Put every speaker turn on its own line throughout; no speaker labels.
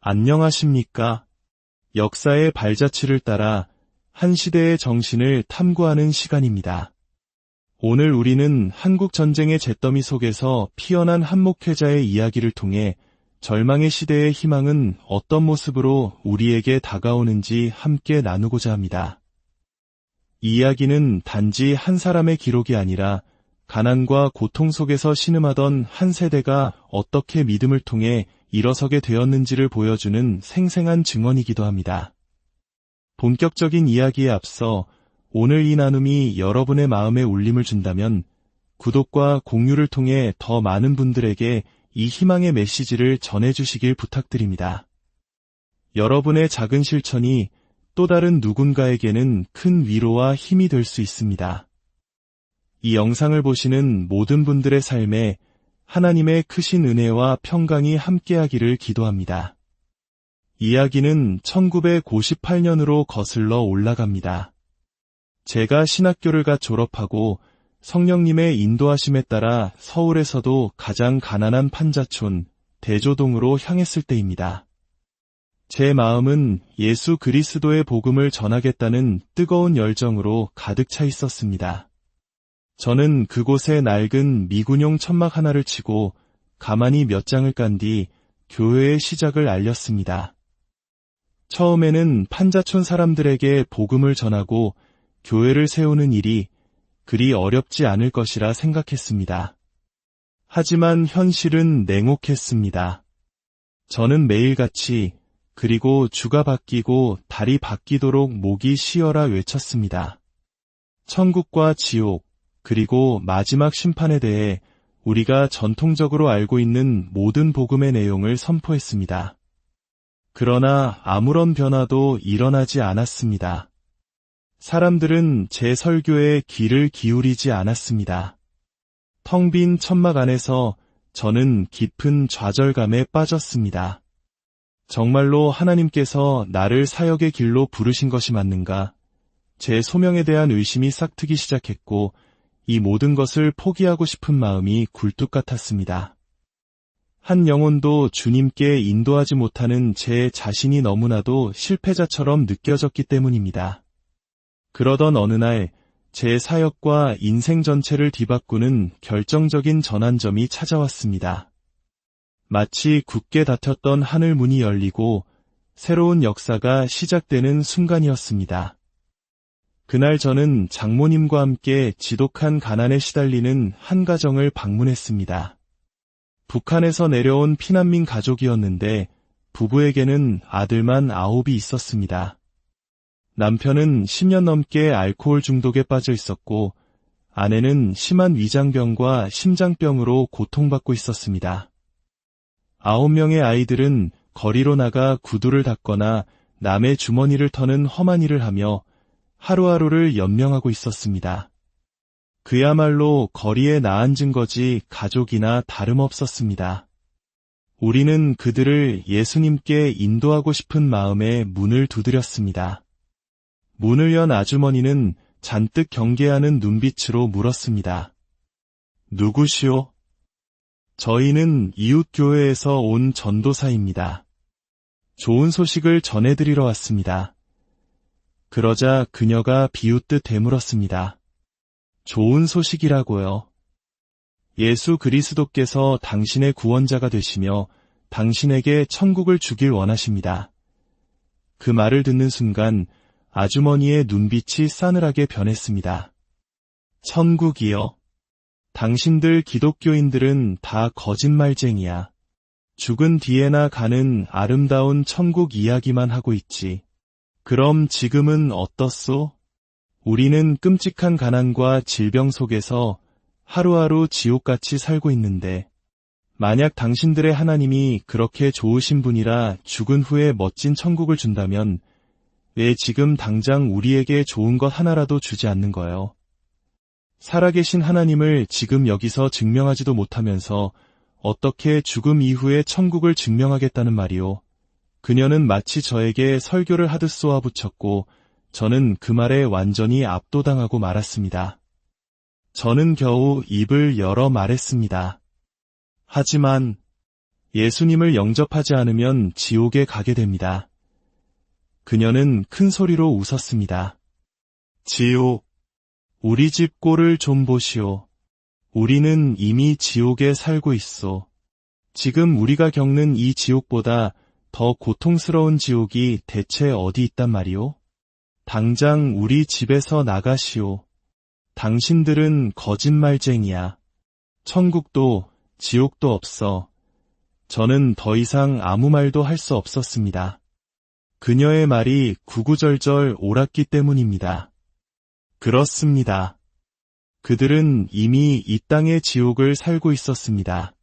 안녕하십니까? 역사의 발자취를 따라 한 시대의 정신을 탐구하는 시간입니다. 오늘 우리는 한국 전쟁의 잿더미 속에서 피어난 한목회자의 이야기를 통해 절망의 시대의 희망은 어떤 모습으로 우리에게 다가오는지 함께 나누고자 합니다. 이 이야기는 단지 한 사람의 기록이 아니라 가난과 고통 속에서 신음하던 한 세대가 어떻게 믿음을 통해 일어서게 되었는지를 보여주는 생생한 증언이기도 합니다. 본격적인 이야기에 앞서 오늘 이 나눔이 여러분의 마음에 울림을 준다면 구독과 공유를 통해 더 많은 분들에게 이 희망의 메시지를 전해주시길 부탁드립니다. 여러분의 작은 실천이 또 다른 누군가에게는 큰 위로와 힘이 될 수 있습니다. 이 영상을 보시는 모든 분들의 삶에 하나님의 크신 은혜와 평강이 함께하기를 기도합니다. 이야기는 1998년으로 거슬러 올라갑니다. 제가 신학교를 갓 졸업하고 성령님의 인도하심에 따라 서울에서도 가장 가난한 판자촌 대조동으로 향했을 때입니다. 제 마음은 예수 그리스도의 복음을 전하겠다는 뜨거운 열정으로 가득 차 있었습니다. 저는 그곳에 낡은 미군용 천막 하나를 치고 가만히 몇 장을 깐 뒤 교회의 시작을 알렸습니다. 처음에는 판자촌 사람들에게 복음을 전하고 교회를 세우는 일이 그리 어렵지 않을 것이라 생각했습니다. 하지만 현실은 냉혹했습니다. 저는 매일같이 그리고 주가 바뀌고 달이 바뀌도록 목이 쉬어라 외쳤습니다. 천국과 지옥, 그리고 마지막 심판에 대해 우리가 전통적으로 알고 있는 모든 복음의 내용을 선포했습니다. 그러나 아무런 변화도 일어나지 않았습니다. 사람들은 제 설교에 귀를 기울이지 않았습니다. 텅 빈 천막 안에서 저는 깊은 좌절감에 빠졌습니다. 정말로 하나님께서 나를 사역의 길로 부르신 것이 맞는가? 제 소명에 대한 의심이 싹트기 시작했고 이 모든 것을 포기하고 싶은 마음이 굴뚝 같았습니다. 한 영혼도 주님께 인도하지 못하는 제 자신이 너무나도 실패자처럼 느껴졌기 때문입니다. 그러던 어느 날 제 사역과 인생 전체를 뒤바꾸는 결정적인 전환점이 찾아왔습니다. 마치 굳게 닫혔던 하늘 문이 열리고 새로운 역사가 시작되는 순간이었습니다. 그날 저는 장모님과 함께 지독한 가난에 시달리는 한 가정을 방문했습니다. 북한에서 내려온 피난민 가족이었는데 부부에게는 아들만 9이 있었습니다. 남편은 10년 넘게 알코올 중독에 빠져 있었고 아내는 심한 위장병과 심장병으로 고통받고 있었습니다. 9명의 아이들은 거리로 나가 구두를 닦거나 남의 주머니를 터는 험한 일을 하며 하루하루를 연명하고 있었습니다. 그야말로 거리에 나앉은 거지 가족이나 다름없었습니다. 우리는 그들을 예수님께 인도하고 싶은 마음에 문을 두드렸습니다. 문을 연 아주머니는 잔뜩 경계하는 눈빛으로 물었습니다. 누구시오? 저희는 이웃교회에서 온 전도사입니다. 좋은 소식을 전해드리러 왔습니다. 그러자 그녀가 비웃듯 되물었습니다. 좋은 소식이라고요. 예수 그리스도께서 당신의 구원자가 되시며 당신에게 천국을 주길 원하십니다. 그 말을 듣는 순간 아주머니의 눈빛이 싸늘하게 변했습니다. 천국이요? 당신들 기독교인들은 다 거짓말쟁이야. 죽은 뒤에나 가는 아름다운 천국 이야기만 하고 있지. 그럼 지금은 어떻소? 우리는 끔찍한 가난과 질병 속에서 하루하루 지옥같이 살고 있는데 만약 당신들의 하나님이 그렇게 좋으신 분이라 죽은 후에 멋진 천국을 준다면 왜 지금 당장 우리에게 좋은 것 하나라도 주지 않는 거요? 살아계신 하나님을 지금 여기서 증명하지도 못하면서 어떻게 죽음 이후에 천국을 증명하겠다는 말이오? 그녀는 마치 저에게 설교를 하듯 쏘아붙였고 저는 그 말에 완전히 압도당하고 말았습니다. 저는 겨우 입을 열어 말했습니다. 하지만 예수님을 영접하지 않으면 지옥에 가게 됩니다. 그녀는 큰 소리로 웃었습니다. 지옥, 우리 집 꼴을 좀 보시오. 우리는 이미 지옥에 살고 있소. 지금 우리가 겪는 이 지옥보다 더 고통스러운 지옥이 대체 어디 있단 말이오? 당장 우리 집에서 나가시오. 당신들은 거짓말쟁이야. 천국도 지옥도 없어. 저는 더 이상 아무 말도 할 수 없었습니다. 그녀의 말이 구구절절 옳았기 때문입니다. 그렇습니다. 그들은 이미 이 땅의 지옥을 살고 있었습니다.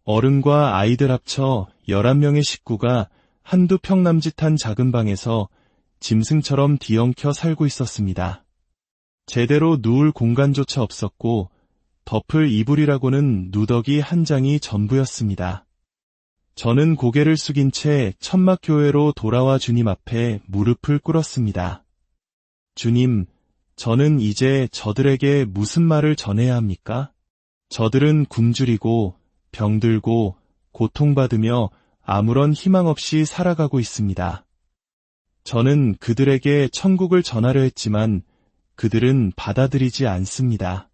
어른과 아이들 합쳐 11명의 식구가 한두 평 남짓한 작은 방에서 짐승처럼 뒤엉켜 살고 있었습니다. 제대로 누울 공간조차 없었고 덮을 이불이라고는 누더기 한 장이 전부였습니다. 저는 고개를 숙인 채 천막교회로 돌아와 주님 앞에 무릎을 꿇었습니다. 주님, 저는 이제 저들에게 무슨 말을 전해야 합니까? 저들은 굶주리고 병들고 고통받으며 아무런 희망 없이 살아가고 있습니다. 저는 그들에게 천국을 전하려 했지만 그들은 받아들이지 않습니다.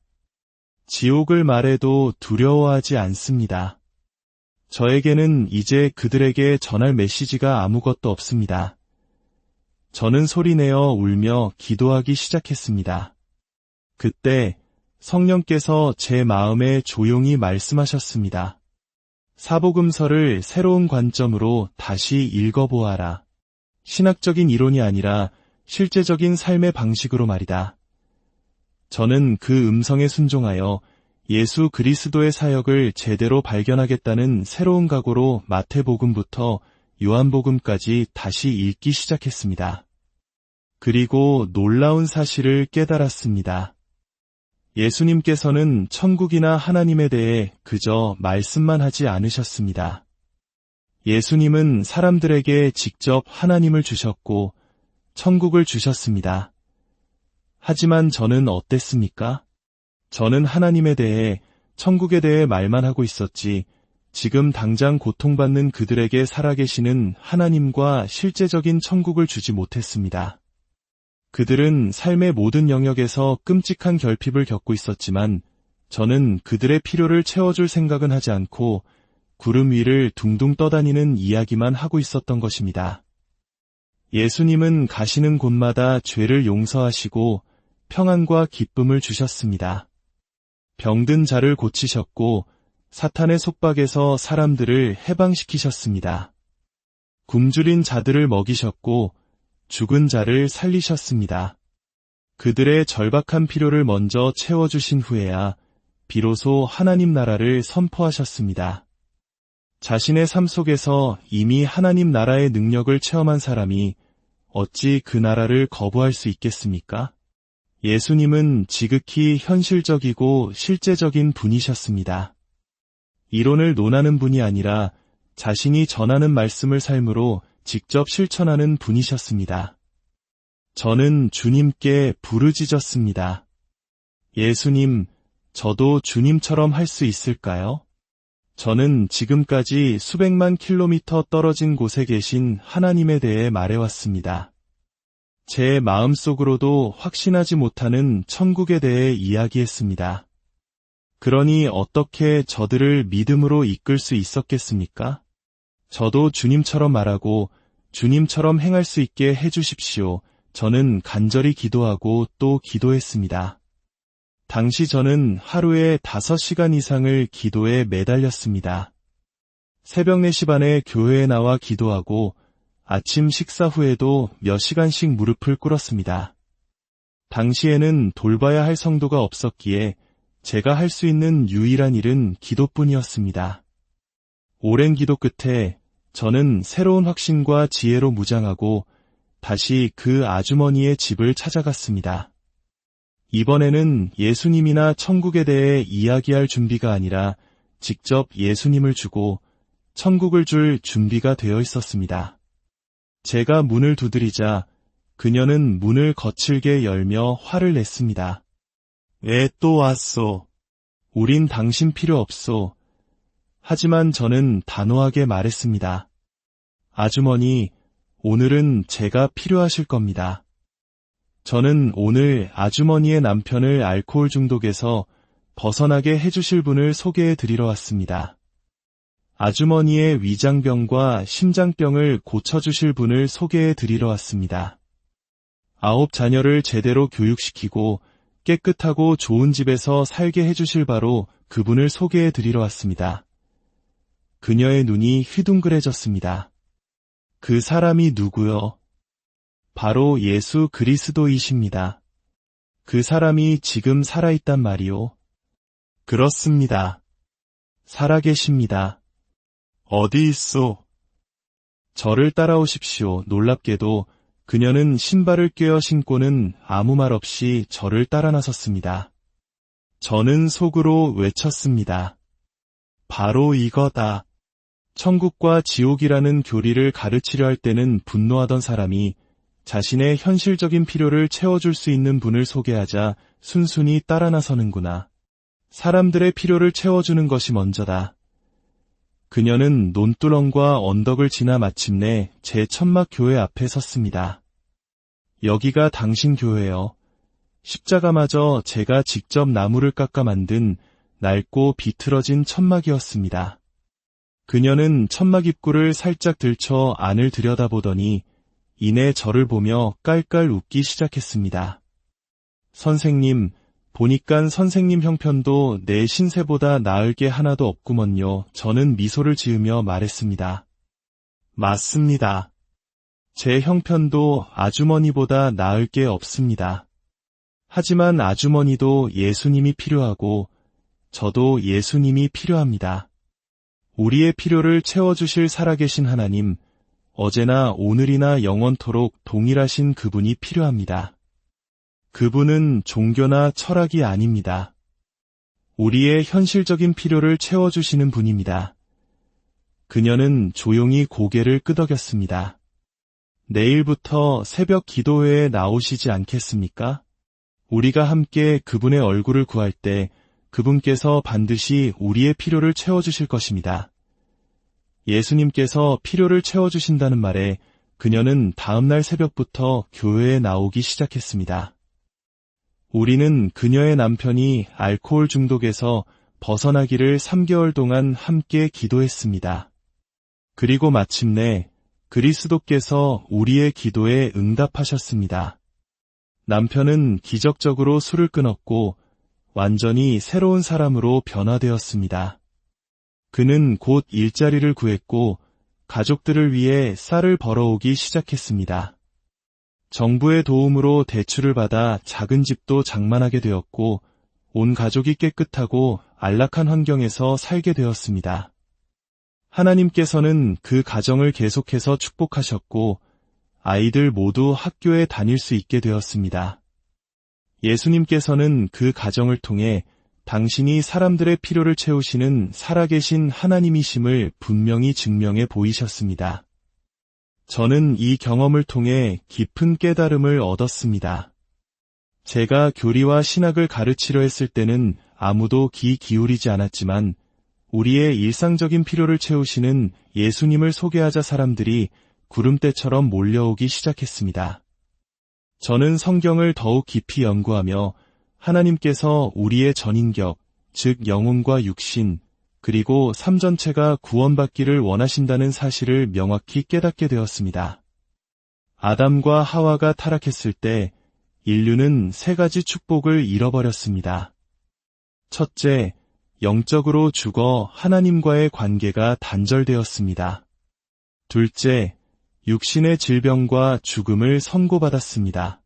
지옥을 말해도 두려워하지 않습니다. 저에게는 이제 그들에게 전할 메시지가 아무것도 없습니다. 저는 소리내어 울며 기도하기 시작했습니다. 그때 성령께서 제 마음에 조용히 말씀하셨습니다. 사복음서를 새로운 관점으로 다시 읽어보아라. 신학적인 이론이 아니라 실제적인 삶의 방식으로 말이다. 저는 그 음성에 순종하여 예수 그리스도의 사역을 제대로 발견하겠다는 새로운 각오로 마태복음부터 요한복음까지 다시 읽기 시작했습니다. 그리고 놀라운 사실을 깨달았습니다. 예수님께서는 천국이나 하나님에 대해 그저 말씀만 하지 않으셨습니다. 예수님은 사람들에게 직접 하나님을 주셨고 천국을 주셨습니다. 하지만 저는 어땠습니까? 저는 하나님에 대해, 천국에 대해 말만 하고 있었지, 지금 당장 고통받는 그들에게 살아계시는 하나님과 실제적인 천국을 주지 못했습니다. 그들은 삶의 모든 영역에서 끔찍한 결핍을 겪고 있었지만 저는 그들의 필요를 채워줄 생각은 하지 않고 구름 위를 둥둥 떠다니는 이야기만 하고 있었던 것입니다. 예수님은 가시는 곳마다 죄를 용서하시고 평안과 기쁨을 주셨습니다. 병든 자를 고치셨고 사탄의 속박에서 사람들을 해방시키셨습니다. 굶주린 자들을 먹이셨고 죽은 자를 살리셨습니다. 그들의 절박한 필요를 먼저 채워주신 후에야 비로소 하나님 나라를 선포하셨습니다. 자신의 삶 속에서 이미 하나님 나라의 능력을 체험한 사람이 어찌 그 나라를 거부할 수 있겠습니까? 예수님은 지극히 현실적이고 실제적인 분이셨습니다. 이론을 논하는 분이 아니라 자신이 전하는 말씀을 삶으로 직접 실천하는 분이셨습니다. 저는 주님께 부르짖었습니다. 예수님, 저도 주님처럼 할 수 있을까요? 저는 지금까지 수백만 킬로미터 떨어진 곳에 계신 하나님에 대해 말해왔습니다. 제 마음속으로도 확신하지 못하는 천국에 대해 이야기했습니다. 그러니 어떻게 저들을 믿음으로 이끌 수 있었겠습니까? 저도 주님처럼 말하고 주님처럼 행할 수 있게 해주십시오. 저는 간절히 기도하고 또 기도했습니다. 당시 저는 하루에 5시간 이상을 기도에 매달렸습니다. 새벽 4시 반에 교회에 나와 기도하고 아침 식사 후에도 몇 시간씩 무릎을 꿇었습니다. 당시에는 돌봐야 할 성도가 없었기에 제가 할 수 있는 유일한 일은 기도뿐이었습니다. 오랜 기도 끝에 저는 새로운 확신과 지혜로 무장하고 다시 그 아주머니의 집을 찾아갔습니다. 이번에는 예수님이나 천국에 대해 이야기할 준비가 아니라 직접 예수님을 주고 천국을 줄 준비가 되어 있었습니다. 제가 문을 두드리자 그녀는 문을 거칠게 열며 화를 냈습니다. 왜 또 왔소? 우린 당신 필요 없소. 하지만 저는 단호하게 말했습니다. 아주머니, 오늘은 제가 필요하실 겁니다. 저는 오늘 아주머니의 남편을 알코올 중독에서 벗어나게 해주실 분을 소개해 드리러 왔습니다. 아주머니의 위장병과 심장병을 고쳐주실 분을 소개해 드리러 왔습니다. 9자녀를 제대로 교육시키고 깨끗하고 좋은 집에서 살게 해주실 바로 그분을 소개해 드리러 왔습니다. 그녀의 눈이 휘둥그레졌습니다. 그 사람이 누구요? 바로 예수 그리스도이십니다. 그 사람이 지금 살아있단 말이요? 그렇습니다. 살아계십니다. 어디 있소? 저를 따라오십시오. 놀랍게도 그녀는 신발을 꿰어 신고는 아무 말 없이 저를 따라 나섰습니다. 저는 속으로 외쳤습니다. 바로 이거다. 천국과 지옥이라는 교리를 가르치려 할 때는 분노하던 사람이 자신의 현실적인 필요를 채워줄 수 있는 분을 소개하자 순순히 따라 나서는구나. 사람들의 필요를 채워주는 것이 먼저다. 그녀는 논두렁과 언덕을 지나 마침내 제 천막 교회 앞에 섰습니다. 여기가 당신 교회요. 십자가마저 제가 직접 나무를 깎아 만든 낡고 비틀어진 천막이었습니다. 그녀는 천막 입구를 살짝 들쳐 안을 들여다보더니 이내 저를 보며 깔깔 웃기 시작했습니다. 선생님, 보니깐 선생님 형편도 내 신세보다 나을 게 하나도 없구먼요. 저는 미소를 지으며 말했습니다. 맞습니다. 제 형편도 아주머니보다 나을 게 없습니다. 하지만 아주머니도 예수님이 필요하고 저도 예수님이 필요합니다. 우리의 필요를 채워주실 살아계신 하나님, 어제나 오늘이나 영원토록 동일하신 그분이 필요합니다. 그분은 종교나 철학이 아닙니다. 우리의 현실적인 필요를 채워주시는 분입니다. 그녀는 조용히 고개를 끄덕였습니다. 내일부터 새벽 기도회에 나오시지 않겠습니까? 우리가 함께 그분의 얼굴을 구할 때 그분께서 반드시 우리의 필요를 채워주실 것입니다. 예수님께서 필요를 채워주신다는 말에 그녀는 다음날 새벽부터 교회에 나오기 시작했습니다. 우리는 그녀의 남편이 알코올 중독에서 벗어나기를 3개월 동안 함께 기도했습니다. 그리고 마침내 그리스도께서 우리의 기도에 응답하셨습니다. 남편은 기적적으로 술을 끊었고 완전히 새로운 사람으로 변화되었습니다. 그는 곧 일자리를 구했고 가족들을 위해 쌀을 벌어오기 시작했습니다. 정부의 도움으로 대출을 받아 작은 집도 장만하게 되었고 온 가족이 깨끗하고 안락한 환경에서 살게 되었습니다. 하나님께서는 그 가정을 계속해서 축복하셨고 아이들 모두 학교에 다닐 수 있게 되었습니다. 예수님께서는 그 가정을 통해 당신이 사람들의 필요를 채우시는 살아계신 하나님이심을 분명히 증명해 보이셨습니다. 저는 이 경험을 통해 깊은 깨달음을 얻었습니다. 제가 교리와 신학을 가르치려 했을 때는 아무도 귀 기울이지 않았지만 우리의 일상적인 필요를 채우시는 예수님을 소개하자 사람들이 구름대처럼 몰려오기 시작했습니다. 저는 성경을 더욱 깊이 연구하며 하나님께서 우리의 전인격, 즉 영혼과 육신, 그리고 삶 전체가 구원받기를 원하신다는 사실을 명확히 깨닫게 되었습니다. 아담과 하와가 타락했을 때 인류는 3가지 축복을 잃어버렸습니다. 첫째, 영적으로 죽어 하나님과의 관계가 단절되었습니다. 둘째, 육신의 질병과 죽음을 선고받았습니다.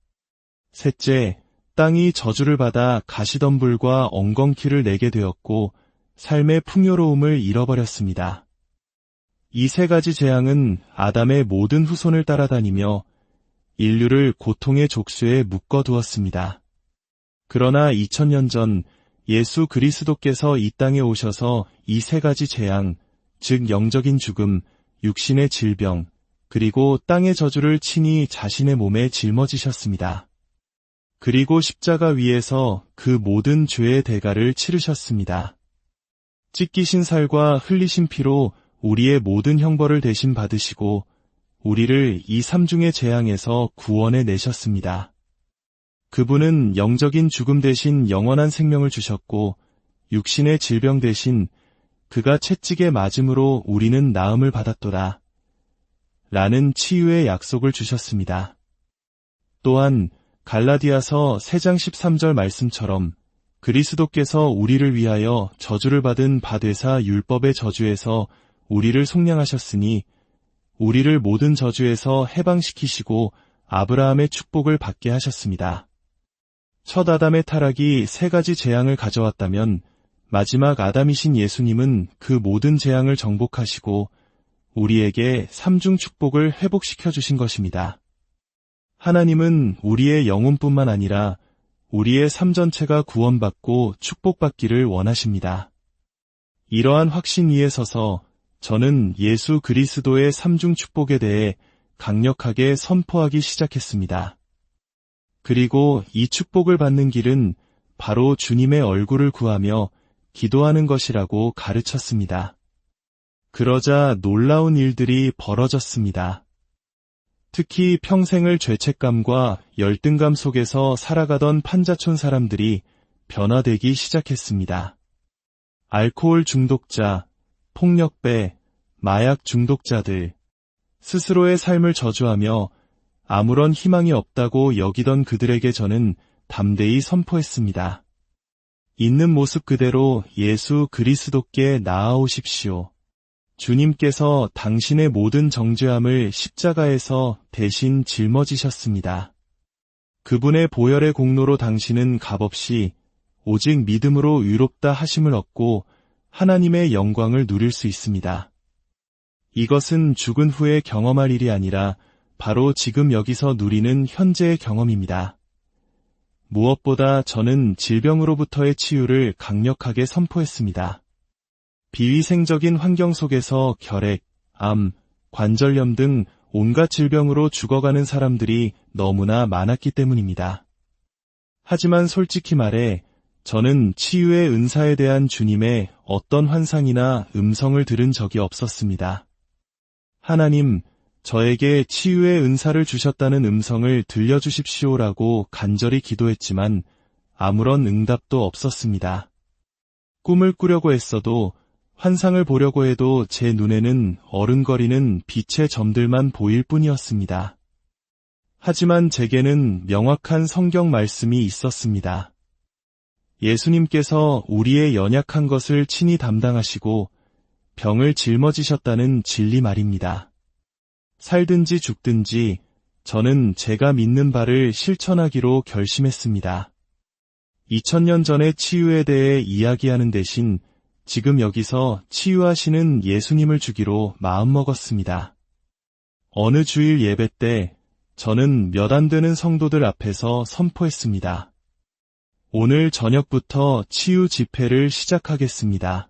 셋째, 땅이 저주를 받아 가시덤불과 엉겅퀴를 내게 되었고 삶의 풍요로움을 잃어버렸습니다. 이 3가지 재앙은 아담의 모든 후손을 따라다니며 인류를 고통의 족쇄에 묶어두었습니다. 그러나 2000년 전 예수 그리스도께서 이 땅에 오셔서 이 3가지 재앙, 즉 영적인 죽음, 육신의 질병, 그리고 땅의 저주를 친히 자신의 몸에 짊어지셨습니다. 그리고 십자가 위에서 그 모든 죄의 대가를 치르셨습니다. 찢기신 살과 흘리신 피로 우리의 모든 형벌을 대신 받으시고 우리를 이 삼중의 재앙에서 구원해 내셨습니다. 그분은 영적인 죽음 대신 영원한 생명을 주셨고 육신의 질병 대신 그가 채찍에 맞음으로 우리는 나음을 받았도다. 라는 치유의 약속을 주셨습니다. 또한 갈라디아서 3장 13절 말씀처럼 그리스도께서 우리를 위하여 저주를 받은 바되사 율법의 저주에서 우리를 속량하셨으니 우리를 모든 저주에서 해방시키시고 아브라함의 축복을 받게 하셨습니다. 첫 아담의 타락이 3가지 재앙을 가져왔다면 마지막 아담이신 예수님은 그 모든 재앙을 정복하시고 우리에게 3중 축복을 회복시켜 주신 것입니다. 하나님은 우리의 영혼뿐만 아니라 우리의 삶 전체가 구원받고 축복받기를 원하십니다. 이러한 확신 위에 서서 저는 예수 그리스도의 3중 축복에 대해 강력하게 선포하기 시작했습니다. 그리고 이 축복을 받는 길은 바로 주님의 얼굴을 구하며 기도하는 것이라고 가르쳤습니다. 그러자 놀라운 일들이 벌어졌습니다. 특히 평생을 죄책감과 열등감 속에서 살아가던 판자촌 사람들이 변화되기 시작했습니다. 알코올 중독자, 폭력배, 마약 중독자들, 스스로의 삶을 저주하며 아무런 희망이 없다고 여기던 그들에게 저는 담대히 선포했습니다. 있는 모습 그대로 예수 그리스도께 나아오십시오. 주님께서 당신의 모든 정죄함을 십자가에서 대신 짊어지셨습니다. 그분의 보혈의 공로로 당신은 값없이 오직 믿음으로 의롭다 하심을 얻고 하나님의 영광을 누릴 수 있습니다. 이것은 죽은 후에 경험할 일이 아니라 바로 지금 여기서 누리는 현재의 경험입니다. 무엇보다 저는 질병으로부터의 치유를 강력하게 선포했습니다. 비위생적인 환경 속에서 결핵, 암, 관절염 등 온갖 질병으로 죽어가는 사람들이 너무나 많았기 때문입니다. 하지만 솔직히 말해 저는 치유의 은사에 대한 주님의 어떤 환상이나 음성을 들은 적이 없었습니다. 하나님, 저에게 치유의 은사를 주셨다는 음성을 들려주십시오라고 간절히 기도했지만 아무런 응답도 없었습니다. 꿈을 꾸려고 했어도 환상을 보려고 해도 제 눈에는 어른거리는 빛의 점들만 보일 뿐이었습니다. 하지만 제게는 명확한 성경 말씀이 있었습니다. 예수님께서 우리의 연약한 것을 친히 담당하시고 병을 짊어지셨다는 진리 말입니다. 살든지 죽든지 저는 제가 믿는 바를 실천하기로 결심했습니다. 2000년 전의 치유에 대해 이야기하는 대신 지금 여기서 치유하시는 예수님을 주기로 마음먹었습니다. 어느 주일 예배 때 저는 몇 안 되는 성도들 앞에서 선포했습니다. 오늘 저녁부터 치유 집회를 시작하겠습니다.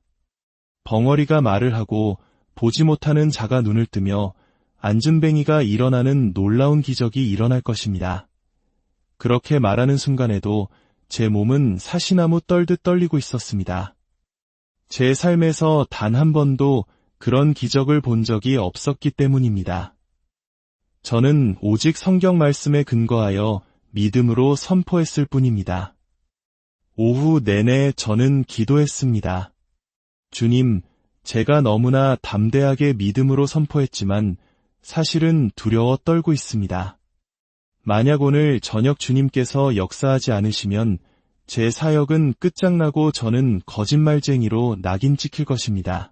벙어리가 말을 하고 보지 못하는 자가 눈을 뜨며 안진뱅이가 일어나는 놀라운 기적이 일어날 것입니다. 그렇게 말하는 순간에도 제 몸은 사시나무 떨듯 떨리고 있었습니다. 제 삶에서 단 한 번도 그런 기적을 본 적이 없었기 때문입니다. 저는 오직 성경 말씀에 근거하여 믿음으로 선포했을 뿐입니다. 오후 내내 저는 기도했습니다. 주님, 제가 너무나 담대하게 믿음으로 선포했지만 사실은 두려워 떨고 있습니다. 만약 오늘 저녁 주님께서 역사하지 않으시면 제 사역은 끝장나고 저는 거짓말쟁이로 낙인 찍힐 것입니다.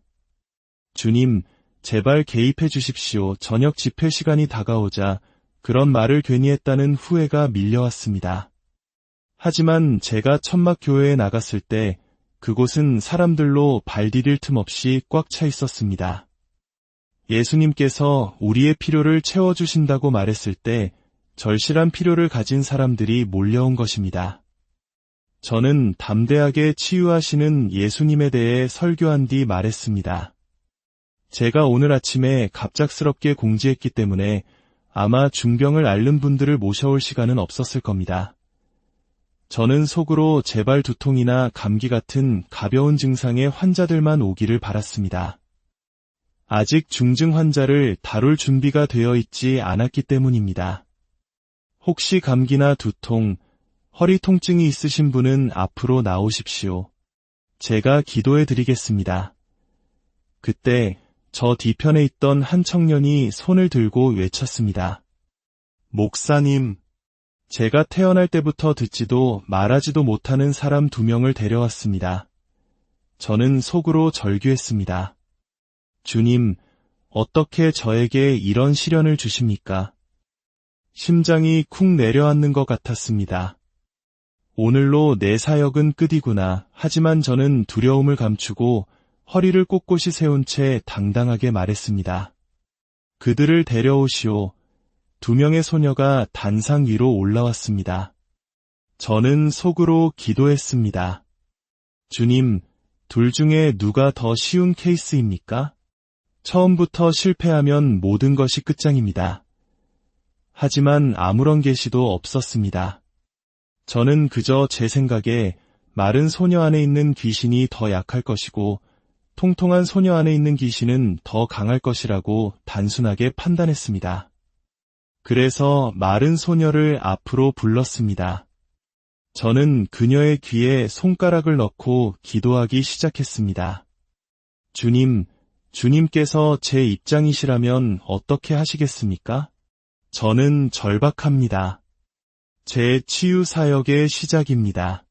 주님, 제발 개입해 주십시오. 저녁 집회 시간이 다가오자 그런 말을 괜히 했다는 후회가 밀려왔습니다. 하지만 제가 천막 교회에 나갔을 때 그곳은 사람들로 발 디딜 틈 없이 꽉 차 있었습니다. 예수님께서 우리의 필요를 채워주신다고 말했을 때 절실한 필요를 가진 사람들이 몰려온 것입니다. 저는 담대하게 치유하시는 예수님에 대해 설교한 뒤 말했습니다. 제가 오늘 아침에 갑작스럽게 공지했기 때문에 아마 중병을 앓는 분들을 모셔올 시간은 없었을 겁니다. 저는 속으로 제발 두통이나 감기 같은 가벼운 증상의 환자들만 오기를 바랐습니다. 아직 중증 환자를 다룰 준비가 되어 있지 않았기 때문입니다. 혹시 감기나 두통, 허리 통증이 있으신 분은 앞으로 나오십시오. 제가 기도해 드리겠습니다. 그때 저 뒤편에 있던 한 청년이 손을 들고 외쳤습니다. 목사님, 제가 태어날 때부터 듣지도 말하지도 못하는 사람 2명을 데려왔습니다. 저는 속으로 절규했습니다. 주님, 어떻게 저에게 이런 시련을 주십니까? 심장이 쿵 내려앉는 것 같았습니다. 오늘로 내 사역은 끝이구나. 하지만 저는 두려움을 감추고 허리를 꼿꼿이 세운 채 당당하게 말했습니다. 그들을 데려오시오. 2명의 소녀가 단상 위로 올라왔습니다. 저는 속으로 기도했습니다. 주님, 둘 중에 누가 더 쉬운 케이스입니까? 처음부터 실패하면 모든 것이 끝장입니다. 하지만 아무런 계시도 없었습니다. 저는 그저 제 생각에 마른 소녀 안에 있는 귀신이 더 약할 것이고 통통한 소녀 안에 있는 귀신은 더 강할 것이라고 단순하게 판단했습니다. 그래서 마른 소녀를 앞으로 불렀습니다. 저는 그녀의 귀에 손가락을 넣고 기도하기 시작했습니다. 주님, 주님께서 제 입장이시라면 어떻게 하시겠습니까? 저는 절박합니다. 제 치유 사역의 시작입니다.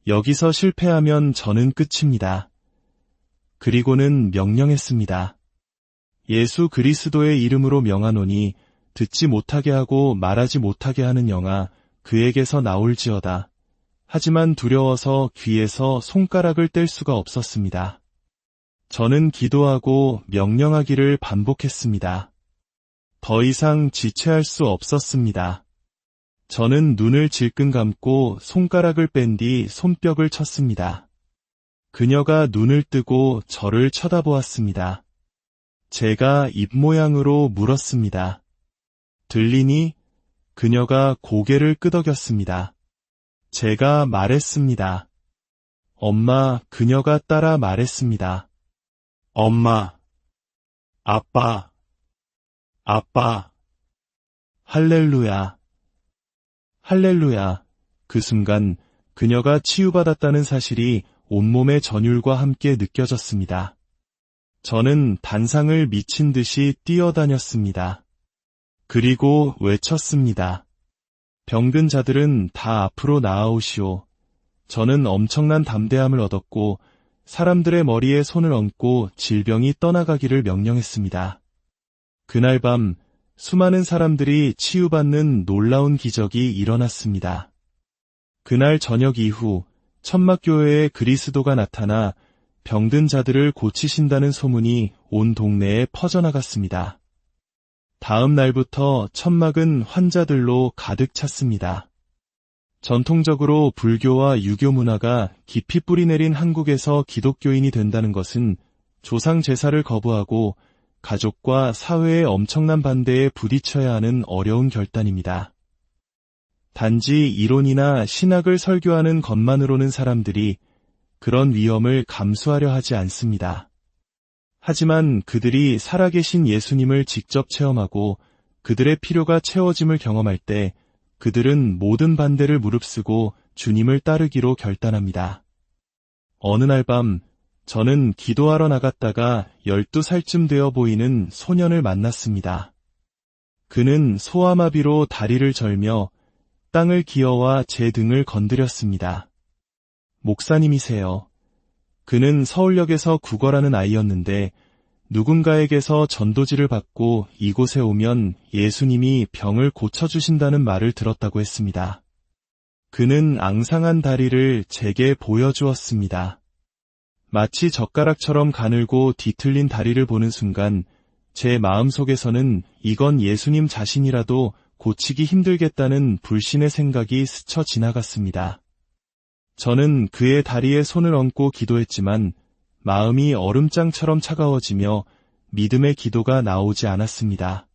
여기서 실패하면 저는 끝입니다. 그리고는 명령했습니다. 예수 그리스도의 이름으로 명하노니 듣지 못하게 하고 말하지 못하게 하는 영아 그에게서 나올지어다. 하지만 두려워서 귀에서 손가락을 뗄 수가 없었습니다. 저는 기도하고 명령하기를 반복했습니다. 더 이상 지체할 수 없었습니다. 저는 눈을 질끈 감고 손가락을 뺀 뒤 손뼉을 쳤습니다. 그녀가 눈을 뜨고 저를 쳐다보았습니다. 제가 입모양으로 물었습니다. 들리니? 그녀가 고개를 끄덕였습니다. 제가 말했습니다. 엄마, 그녀가 따라 말했습니다. 엄마, 아빠, 아빠, 할렐루야, 할렐루야. 그 순간 그녀가 치유받았다는 사실이 온몸의 전율과 함께 느껴졌습니다. 저는 단상을 미친 듯이 뛰어다녔습니다. 그리고 외쳤습니다. 병든 자들은 다 앞으로 나아오시오. 저는 엄청난 담대함을 얻었고 사람들의 머리에 손을 얹고 질병이 떠나가기를 명령했습니다. 그날 밤 수많은 사람들이 치유받는 놀라운 기적이 일어났습니다. 그날 저녁 이후 천막교회에 그리스도가 나타나 병든 자들을 고치신다는 소문이 온 동네에 퍼져나갔습니다. 다음 날부터 천막은 환자들로 가득 찼습니다. 전통적으로 불교와 유교 문화가 깊이 뿌리내린 한국에서 기독교인이 된다는 것은 조상 제사를 거부하고 가족과 사회의 엄청난 반대에 부딪혀야 하는 어려운 결단입니다. 단지 이론이나 신학을 설교하는 것만으로는 사람들이 그런 위험을 감수하려 하지 않습니다. 하지만 그들이 살아계신 예수님을 직접 체험하고 그들의 필요가 채워짐을 경험할 때 그들은 모든 반대를 무릅쓰고 주님을 따르기로 결단합니다. 어느 날 밤 저는 기도하러 나갔다가 12살쯤 되어 보이는 소년을 만났습니다. 그는 소아마비로 다리를 절며 땅을 기어와 제 등을 건드렸습니다. 목사님이세요. 그는 서울역에서 구걸하는 아이였는데 누군가에게서 전도지를 받고 이곳에 오면 예수님이 병을 고쳐주신다는 말을 들었다고 했습니다. 그는 앙상한 다리를 제게 보여주었습니다. 마치 젓가락처럼 가늘고 뒤틀린 다리를 보는 순간 제 마음속에서는 이건 예수님 자신이라도 고치기 힘들겠다는 불신의 생각이 스쳐 지나갔습니다. 저는 그의 다리에 손을 얹고 기도했지만 마음이 얼음장처럼 차가워지며 믿음의 기도가 나오지 않았습니다.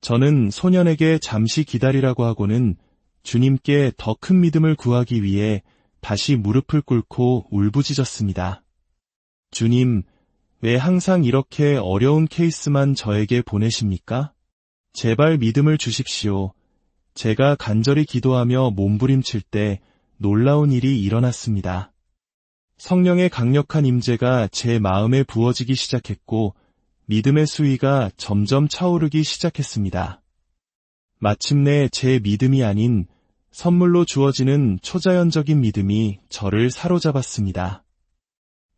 저는 소년에게 잠시 기다리라고 하고는 주님께 더 큰 믿음을 구하기 위해 다시 무릎을 꿇고 울부짖었습니다. 주님, 왜 항상 이렇게 어려운 케이스만 저에게 보내십니까? 제발 믿음을 주십시오. 제가 간절히 기도하며 몸부림칠 때 놀라운 일이 일어났습니다. 성령의 강력한 임재가 제 마음에 부어지기 시작했고 믿음의 수위가 점점 차오르기 시작했습니다. 마침내 제 믿음이 아닌 선물로 주어지는 초자연적인 믿음이 저를 사로잡았습니다.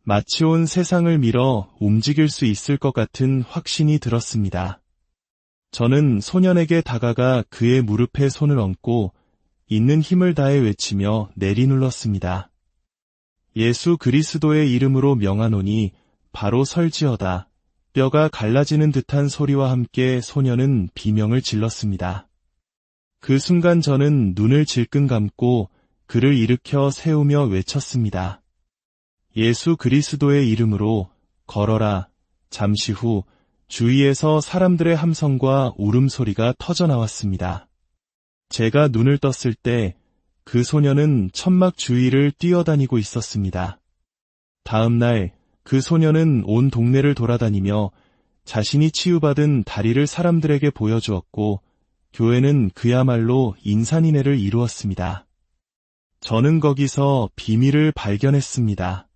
마치 온 세상을 밀어 움직일 수 있을 것 같은 확신이 들었습니다. 저는 소년에게 다가가 그의 무릎에 손을 얹고 있는 힘을 다해 외치며 내리눌렀습니다. 예수 그리스도의 이름으로 명하노니 바로 설지어다. 뼈가 갈라지는 듯한 소리와 함께 소년은 비명을 질렀습니다. 그 순간 저는 눈을 질끈 감고 그를 일으켜 세우며 외쳤습니다. 예수 그리스도의 이름으로 걸어라. 잠시 후 주위에서 사람들의 함성과 울음소리가 터져나왔습니다. 제가 눈을 떴을 때 그 소년은 천막 주위를 뛰어다니고 있었습니다. 다음 날 그 소년은 온 동네를 돌아다니며 자신이 치유받은 다리를 사람들에게 보여주었고 교회는 그야말로 인산인해를 이루었습니다. 저는 거기서 비밀을 발견했습니다.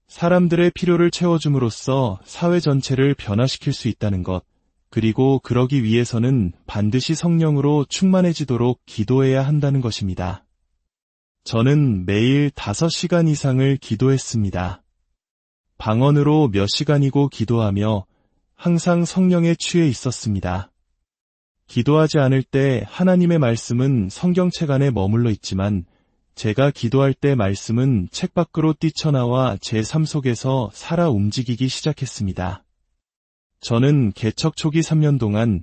사람들의 필요를 채워줌으로써 사회 전체를 변화시킬 수 있다는 것, 그리고 그러기 위해서는 반드시 성령으로 충만해지도록 기도해야 한다는 것입니다. 저는 매일 5시간 이상을 기도했습니다. 방언으로 몇 시간이고 기도하며 항상 성령에 취해 있었습니다. 기도하지 않을 때 하나님의 말씀은 성경책 안에 머물러 있지만 제가 기도할 때 말씀은 책 밖으로 뛰쳐나와 제 삶 속에서 살아 움직이기 시작했습니다. 저는 개척 초기 3년 동안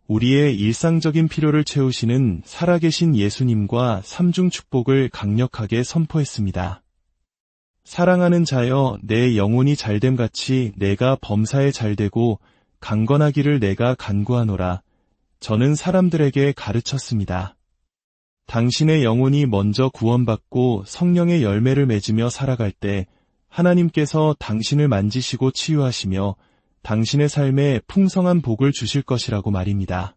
우리의 일상적인 필요를 채우시는 살아계신 예수님과 삼중 축복을 강력하게 선포했습니다. 사랑하는 자여, 내 영혼이 잘됨같이 내가 범사에 잘되고 강건하기를 내가 간구하노라. 저는 사람들에게 가르쳤습니다. 당신의 영혼이 먼저 구원받고 성령의 열매를 맺으며 살아갈 때 하나님께서 당신을 만지시고 치유하시며 당신의 삶에 풍성한 복을 주실 것이라고 말입니다.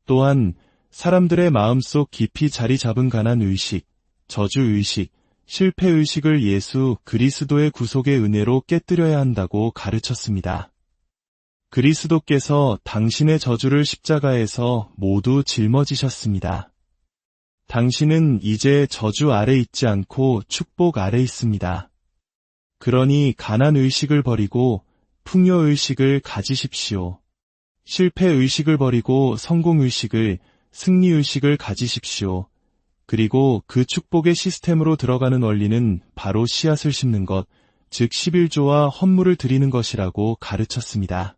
또한 사람들의 마음속 깊이 자리 잡은 가난 의식, 저주 의식, 실패 의식을 예수 그리스도의 구속의 은혜로 깨뜨려야 한다고 가르쳤습니다. 그리스도께서 당신의 저주를 십자가에서 모두 짊어지셨습니다. 당신은 이제 저주 아래 있지 않고 축복 아래 있습니다. 그러니 가난 의식을 버리고 풍요 의식을 가지십시오. 실패 의식을 버리고 성공 의식을, 승리 의식을 가지십시오. 그리고 그 축복의 시스템으로 들어가는 원리는 바로 씨앗을 심는 것, 즉 11조와 헌물을 드리는 것이라고 가르쳤습니다.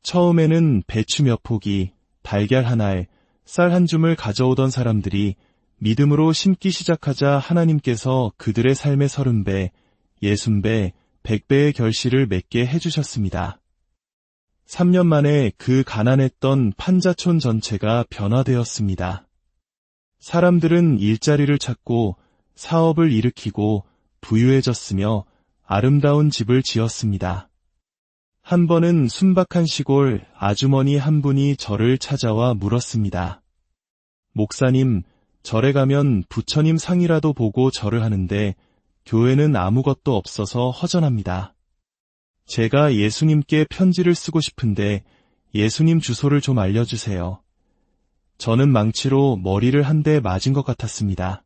처음에는 배추 몇 포기, 달걀 한 알, 쌀 한 줌을 가져오던 사람들이 믿음으로 심기 시작하자 하나님께서 그들의 삶의 30배, 60배, 100배의 결실을 맺게 해주셨습니다. 3년 만에 그 가난했던 판자촌 전체가 변화되었습니다. 사람들은 일자리를 찾고 사업을 일으키고 부유해졌으며 아름다운 집을 지었습니다. 한 번은 순박한 시골 아주머니 한 분이 저를 찾아와 물었습니다. 목사님, 절에 가면 부처님 상이라도 보고 절을 하는데 교회는 아무것도 없어서 허전합니다. 제가 예수님께 편지를 쓰고 싶은데 예수님 주소를 좀 알려주세요. 저는 망치로 머리를 한 대 맞은 것 같았습니다.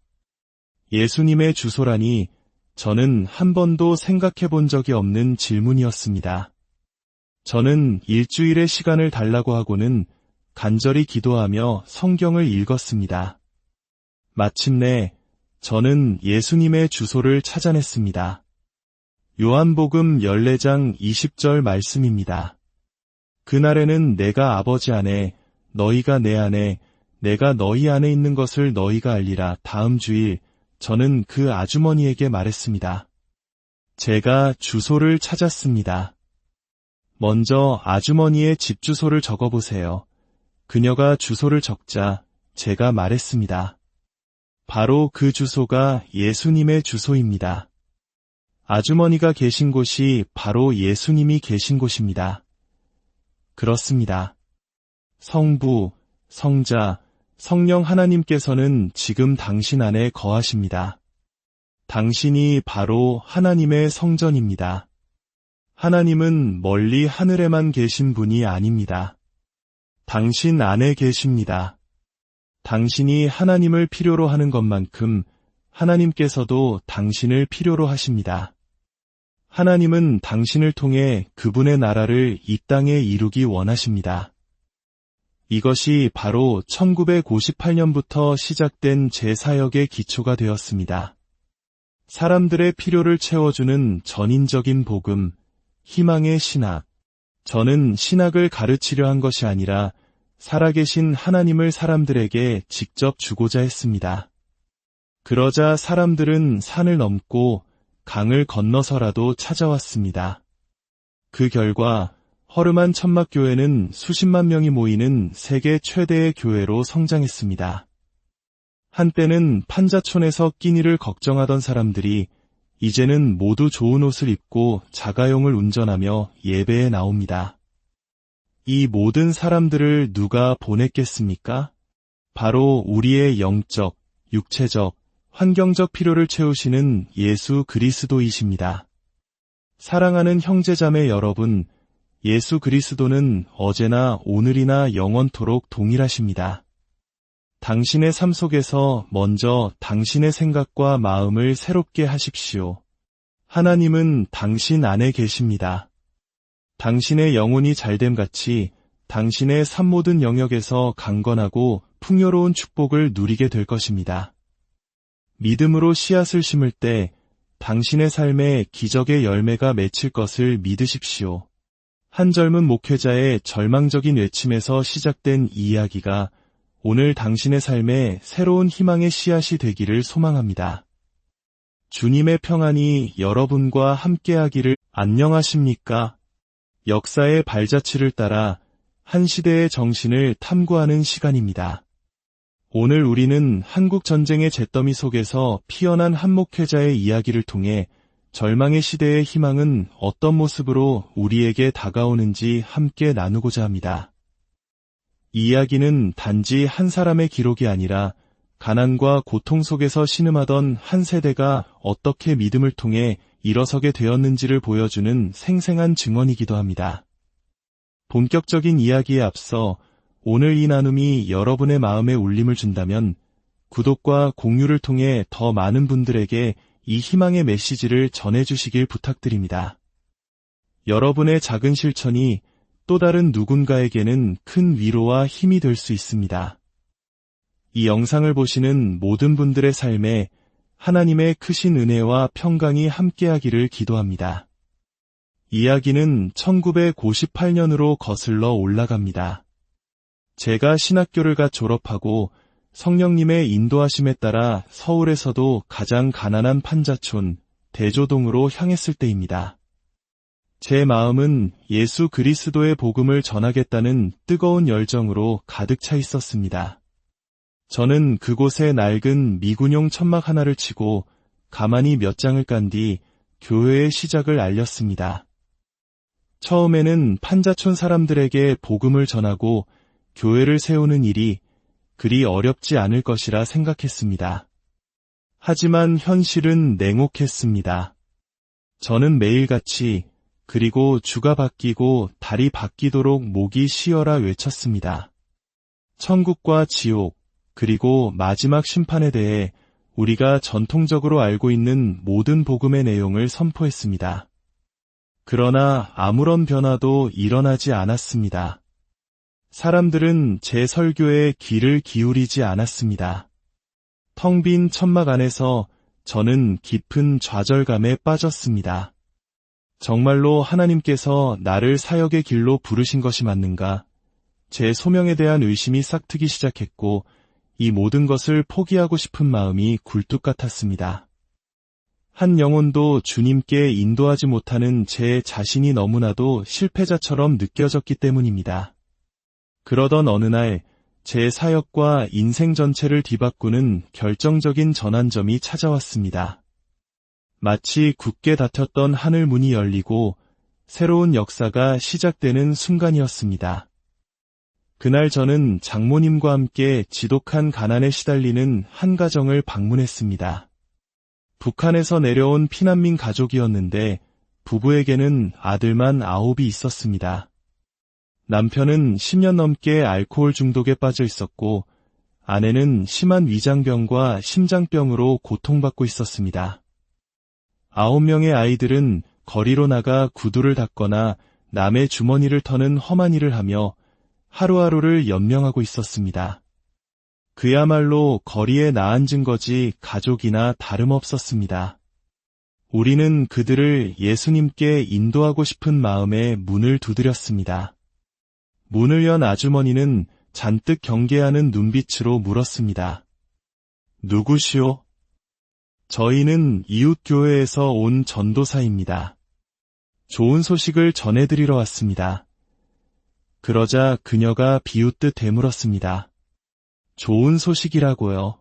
예수님의 주소라니 저는 한 번도 생각해 본 적이 없는 질문이었습니다. 저는 일주일의 시간을 달라고 하고는 간절히 기도하며 성경을 읽었습니다. 마침내 저는 예수님의 주소를 찾아냈습니다. 요한복음 14장 20절 말씀입니다. 그날에는 내가 아버지 안에, 너희가 내 안에, 내가 너희 안에 있는 것을 너희가 알리라. 다음 주일 저는 그 아주머니에게 말했습니다. 제가 주소를 찾았습니다. 먼저 아주머니의 집 주소를 적어보세요. 그녀가 주소를 적자 제가 말했습니다. 바로 그 주소가 예수님의 주소입니다. 아주머니가 계신 곳이 바로 예수님이 계신 곳입니다. 그렇습니다. 성부, 성자, 성령 하나님께서는 지금 당신 안에 거하십니다. 당신이 바로 하나님의 성전입니다. 하나님은 멀리 하늘에만 계신 분이 아닙니다. 당신 안에 계십니다. 당신이 하나님을 필요로 하는 것만큼 하나님께서도 당신을 필요로 하십니다. 하나님은 당신을 통해 그분의 나라를 이 땅에 이루기 원하십니다. 이것이 바로 1958년부터 시작된 제 사역의 기초가 되었습니다. 사람들의 필요를 채워주는 전인적인 복음, 희망의 신학. 저는 신학을 가르치려 한 것이 아니라 살아계신 하나님을 사람들에게 직접 주고자 했습니다. 그러자 사람들은 산을 넘고 강을 건너서라도 찾아왔습니다. 그 결과 허름한 천막교회는 수십만 명이 모이는 세계 최대의 교회로 성장했습니다. 한때는 판자촌에서 끼니를 걱정하던 사람들이 이제는 모두 좋은 옷을 입고 자가용을 운전하며 예배에 나옵니다. 이 모든 사람들을 누가 보냈겠습니까? 바로 우리의 영적, 육체적, 환경적 필요를 채우시는 예수 그리스도이십니다. 사랑하는 형제자매 여러분, 예수 그리스도는 어제나 오늘이나 영원토록 동일하십니다. 당신의 삶 속에서 먼저 당신의 생각과 마음을 새롭게 하십시오. 하나님은 당신 안에 계십니다. 당신의 영혼이 잘됨같이 당신의 삶 모든 영역에서 강건하고 풍요로운 축복을 누리게 될 것입니다. 믿음으로 씨앗을 심을 때 당신의 삶에 기적의 열매가 맺힐 것을 믿으십시오. 한 젊은 목회자의 절망적인 외침에서 시작된 이 이야기가 오늘 당신의 삶에 새로운 희망의 씨앗이 되기를 소망합니다. 주님의 평안이 여러분과 함께하기를. 안녕하십니까? 역사의 발자취를 따라 한 시대의 정신을 탐구하는 시간입니다. 오늘 우리는 한국 전쟁의 잿더미 속에서 피어난 한 목회자의 이야기를 통해 절망의 시대의 희망은 어떤 모습으로 우리에게 다가오는지 함께 나누고자 합니다. 이 이야기는 단지 한 사람의 기록이 아니라 가난과 고통 속에서 신음하던 한 세대가 어떻게 믿음을 통해 일어서게 되었는지를 보여주는 생생한 증언이기도 합니다. 본격적인 이야기에 앞서 오늘 이 나눔이 여러분의 마음에 울림을 준다면 구독과 공유를 통해 더 많은 분들에게 이 희망의 메시지를 전해주시길 부탁드립니다. 여러분의 작은 실천이 또 다른 누군가에게는 큰 위로와 힘이 될 수 있습니다. 이 영상을 보시는 모든 분들의 삶에 하나님의 크신 은혜와 평강이 함께하기를 기도합니다. 이야기는 1958년으로 거슬러 올라갑니다. 제가 신학교를 갓 졸업하고 성령님의 인도하심에 따라 서울에서도 가장 가난한 판자촌, 대조동으로 향했을 때입니다. 제 마음은 예수 그리스도의 복음을 전하겠다는 뜨거운 열정으로 가득 차 있었습니다. 저는 그곳에 낡은 미군용 천막 하나를 치고 가만히 몇 장을 깐 뒤 교회의 시작을 알렸습니다. 처음에는 판자촌 사람들에게 복음을 전하고 교회를 세우는 일이 그리 어렵지 않을 것이라 생각했습니다. 하지만 현실은 냉혹했습니다. 저는 매일같이 그리고 주가 바뀌고 달이 바뀌도록 목이 쉬어라 외쳤습니다. 천국과 지옥, 그리고 마지막 심판에 대해 우리가 전통적으로 알고 있는 모든 복음의 내용을 선포했습니다. 그러나 아무런 변화도 일어나지 않았습니다. 사람들은 제 설교에 귀를 기울이지 않았습니다. 텅 빈 천막 안에서 저는 깊은 좌절감에 빠졌습니다. 정말로 하나님께서 나를 사역의 길로 부르신 것이 맞는가? 제 소명에 대한 의심이 싹트기 시작했고 이 모든 것을 포기하고 싶은 마음이 굴뚝 같았습니다. 한 영혼도 주님께 인도하지 못하는 제 자신이 너무나도 실패자처럼 느껴졌기 때문입니다. 그러던 어느 날 제 사역과 인생 전체를 뒤바꾸는 결정적인 전환점이 찾아왔습니다. 마치 굳게 닫혔던 하늘 문이 열리고 새로운 역사가 시작되는 순간이었습니다. 그날 저는 장모님과 함께 지독한 가난에 시달리는 한 가정을 방문했습니다. 북한에서 내려온 피난민 가족이었는데 부부에게는 아들만 9이 있었습니다. 남편은 10년 넘게 알코올 중독에 빠져 있었고 아내는 심한 위장병과 심장병으로 고통받고 있었습니다. 9명의 아이들은 거리로 나가 구두를 닦거나 남의 주머니를 터는 험한 일을 하며 하루하루를 연명하고 있었습니다. 그야말로 거리에 나앉은 거지 가족이나 다름없었습니다. 우리는 그들을 예수님께 인도하고 싶은 마음에 문을 두드렸습니다. 문을 연 아주머니는 잔뜩 경계하는 눈빛으로 물었습니다. 누구시오? 저희는 이웃교회에서 온 전도사입니다. 좋은 소식을 전해드리러 왔습니다. 그러자 그녀가 비웃듯 되물었습니다. 좋은 소식이라고요.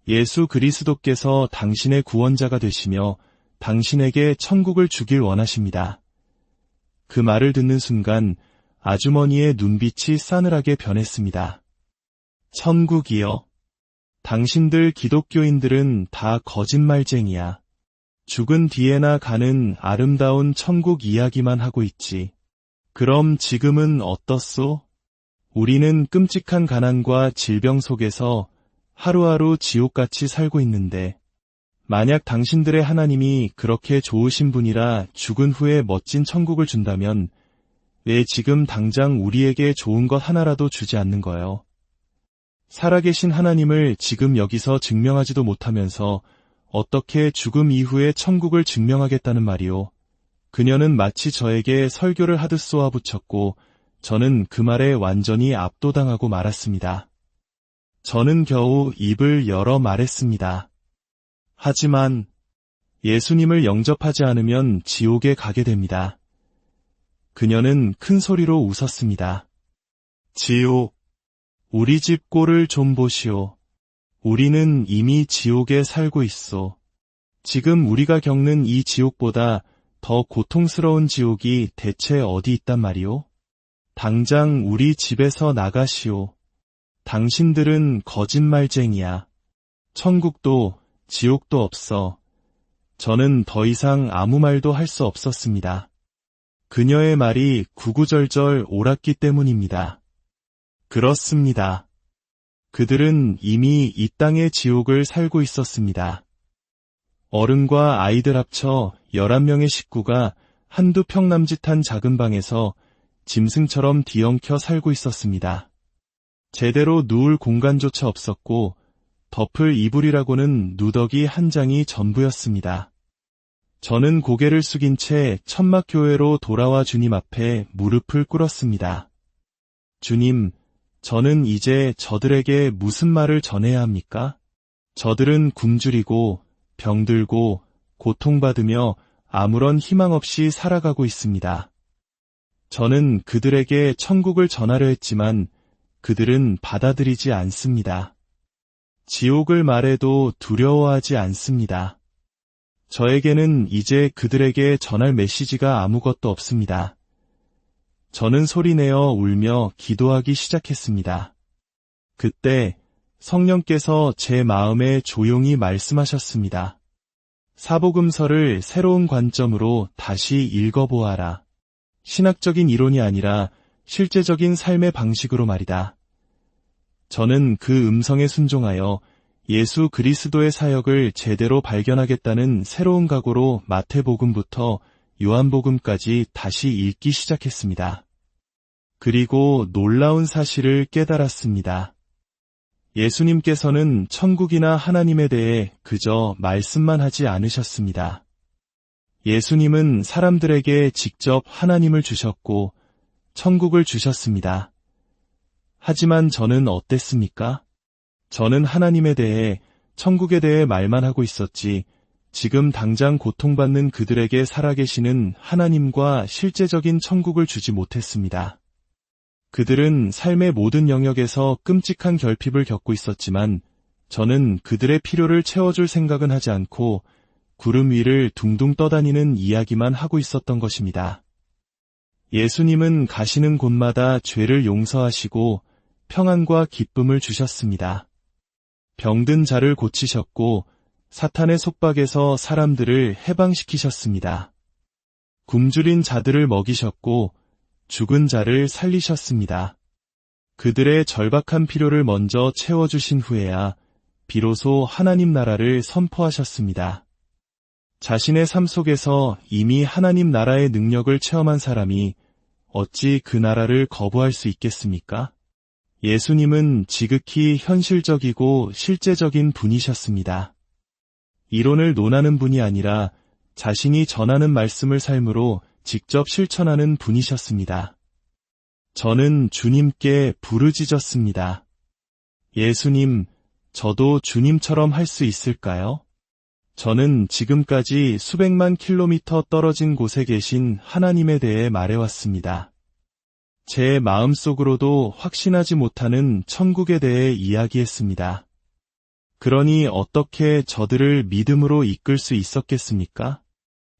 예수 그리스도께서 당신의 구원자가 되시며 당신에게 천국을 주길 원하십니다. 그 말을 듣는 순간 아주머니의 눈빛이 싸늘하게 변했습니다. 천국이요? 당신들 기독교인들은 다 거짓말쟁이야. 죽은 뒤에나 가는 아름다운 천국 이야기만 하고 있지. 그럼 지금은 어떻소? 우리는 끔찍한 가난과 질병 속에서 하루하루 지옥같이 살고 있는데 만약 당신들의 하나님이 그렇게 좋으신 분이라 죽은 후에 멋진 천국을 준다면 왜 지금 당장 우리에게 좋은 것 하나라도 주지 않는 거요? 살아계신 하나님을 지금 여기서 증명하지도 못하면서 어떻게 죽음 이후에 천국을 증명하겠다는 말이오? 그녀는 마치 저에게 설교를 하듯 쏘아붙였고 저는 그 말에 완전히 압도당하고 말았습니다. 저는 겨우 입을 열어 말했습니다. 하지만 예수님을 영접하지 않으면 지옥에 가게 됩니다. 그녀는 큰 소리로 웃었습니다. 지옥, 우리 집 꼴을 좀 보시오. 우리는 이미 지옥에 살고 있소. 지금 우리가 겪는 이 지옥보다 더 고통스러운 지옥이 대체 어디 있단 말이오? 당장 우리 집에서 나가시오. 당신들은 거짓말쟁이야. 천국도 지옥도 없어. 저는 더 이상 아무 말도 할 수 없었습니다. 그녀의 말이 구구절절 옳았기 때문입니다. 그렇습니다. 그들은 이미 이 땅의 지옥을 살고 있었습니다. 어른과 아이들 합쳐 11명의 식구가 한두 평 남짓한 작은 방에서 짐승처럼 뒤엉켜 살고 있었습니다. 제대로 누울 공간조차 없었고 덮을 이불이라고는 누더기 한 장이 전부였습니다. 저는 고개를 숙인 채 천막교회로 돌아와 주님 앞에 무릎을 꿇었습니다. 주님, 저는 이제 저들에게 무슨 말을 전해야 합니까? 저들은 굶주리고 병들고 고통받으며 아무런 희망 없이 살아가고 있습니다. 저는 그들에게 천국을 전하려 했지만 그들은 받아들이지 않습니다. 지옥을 말해도 두려워하지 않습니다. 저에게는 이제 그들에게 전할 메시지가 아무것도 없습니다. 저는 소리내어 울며 기도하기 시작했습니다. 그때 성령께서 제 마음에 조용히 말씀하셨습니다. 사복음서를 새로운 관점으로 다시 읽어보아라. 신학적인 이론이 아니라 실제적인 삶의 방식으로 말이다. 저는 그 음성에 순종하여 예수 그리스도의 사역을 제대로 발견하겠다는 새로운 각오로 마태복음부터 요한복음까지 다시 읽기 시작했습니다. 그리고 놀라운 사실을 깨달았습니다. 예수님께서는 천국이나 하나님에 대해 그저 말씀만 하지 않으셨습니다. 예수님은 사람들에게 직접 하나님을 주셨고 천국을 주셨습니다. 하지만 저는 어땠습니까? 저는 하나님에 대해, 천국에 대해 말만 하고 있었지, 지금 당장 고통받는 그들에게 살아계시는 하나님과 실제적인 천국을 주지 못했습니다. 그들은 삶의 모든 영역에서 끔찍한 결핍을 겪고 있었지만 저는 그들의 필요를 채워줄 생각은 하지 않고 구름 위를 둥둥 떠다니는 이야기만 하고 있었던 것입니다. 예수님은 가시는 곳마다 죄를 용서하시고 평안과 기쁨을 주셨습니다. 병든 자를 고치셨고 사탄의 속박에서 사람들을 해방시키셨습니다. 굶주린 자들을 먹이셨고 죽은 자를 살리셨습니다. 그들의 절박한 필요를 먼저 채워주신 후에야 비로소 하나님 나라를 선포하셨습니다. 자신의 삶 속에서 이미 하나님 나라의 능력을 체험한 사람이 어찌 그 나라를 거부할 수 있겠습니까? 예수님은 지극히 현실적이고 실제적인 분이셨습니다. 이론을 논하는 분이 아니라 자신이 전하는 말씀을 삶으로 직접 실천하는 분이셨습니다. 저는 주님께 부르짖었습니다. 예수님, 저도 주님처럼 할 수 있을까요? 저는 지금까지 수백만 킬로미터 떨어진 곳에 계신 하나님에 대해 말해왔습니다. 제 마음속으로도 확신하지 못하는 천국에 대해 이야기했습니다. 그러니 어떻게 저들을 믿음으로 이끌 수 있었겠습니까?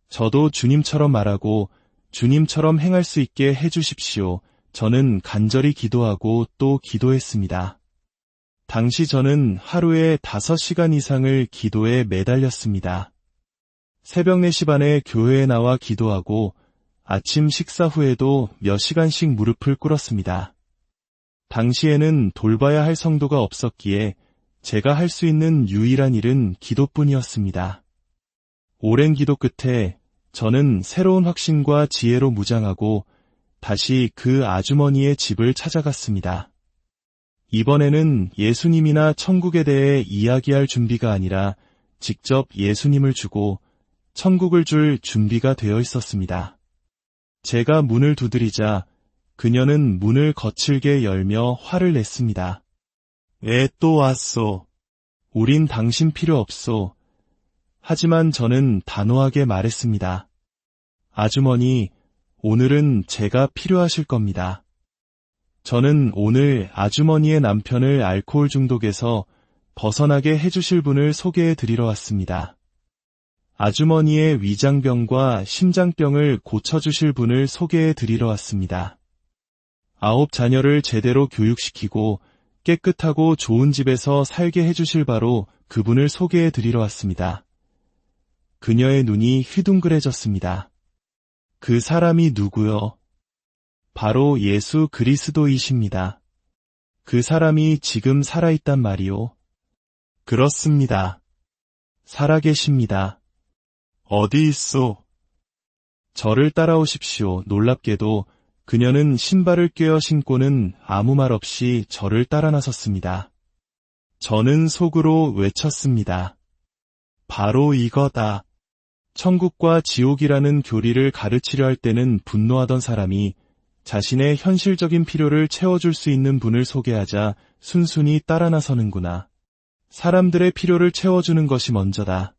저도 주님처럼 말하고 주님처럼 행할 수 있게 해주십시오. 저는 간절히 기도하고 또 기도했습니다. 당시 저는 하루에 5시간 이상을 기도에 매달렸습니다. 새벽 4시 반에 교회에 나와 기도하고 아침 식사 후에도 몇 시간씩 무릎을 꿇었습니다. 당시에는 돌봐야 할 성도가 없었기에 제가 할 수 있는 유일한 일은 기도뿐이었습니다. 오랜 기도 끝에 저는 새로운 확신과 지혜로 무장하고 다시 그 아주머니의 집을 찾아갔습니다. 이번에는 예수님이나 천국에 대해 이야기할 준비가 아니라 직접 예수님을 주고 천국을 줄 준비가 되어 있었습니다. 제가 문을 두드리자 그녀는 문을 거칠게 열며 화를 냈습니다. 왜 또 왔소? 우린 당신 필요 없소. 하지만 저는 단호하게 말했습니다. 아주머니, 오늘은 제가 필요하실 겁니다. 저는 오늘 아주머니의 남편을 알코올 중독에서 벗어나게 해주실 분을 소개해 드리러 왔습니다. 아주머니의 위장병과 심장병을 고쳐주실 분을 소개해 드리러 왔습니다. 9자녀를 제대로 교육시키고 깨끗하고 좋은 집에서 살게 해주실 바로 그분을 소개해 드리러 왔습니다. 그녀의 눈이 휘둥그레졌습니다. 그 사람이 누구요? 바로 예수 그리스도이십니다. 그 사람이 지금 살아있단 말이요? 그렇습니다. 살아계십니다. 어디 있소? 저를 따라오십시오. 놀랍게도 그녀는 신발을 꿰어 신고는 아무 말 없이 저를 따라 나섰습니다. 저는 속으로 외쳤습니다. 바로 이거다. 천국과 지옥이라는 교리를 가르치려 할 때는 분노하던 사람이 자신의 현실적인 필요를 채워줄 수 있는 분을 소개하자 순순히 따라 나서는구나. 사람들의 필요를 채워주는 것이 먼저다.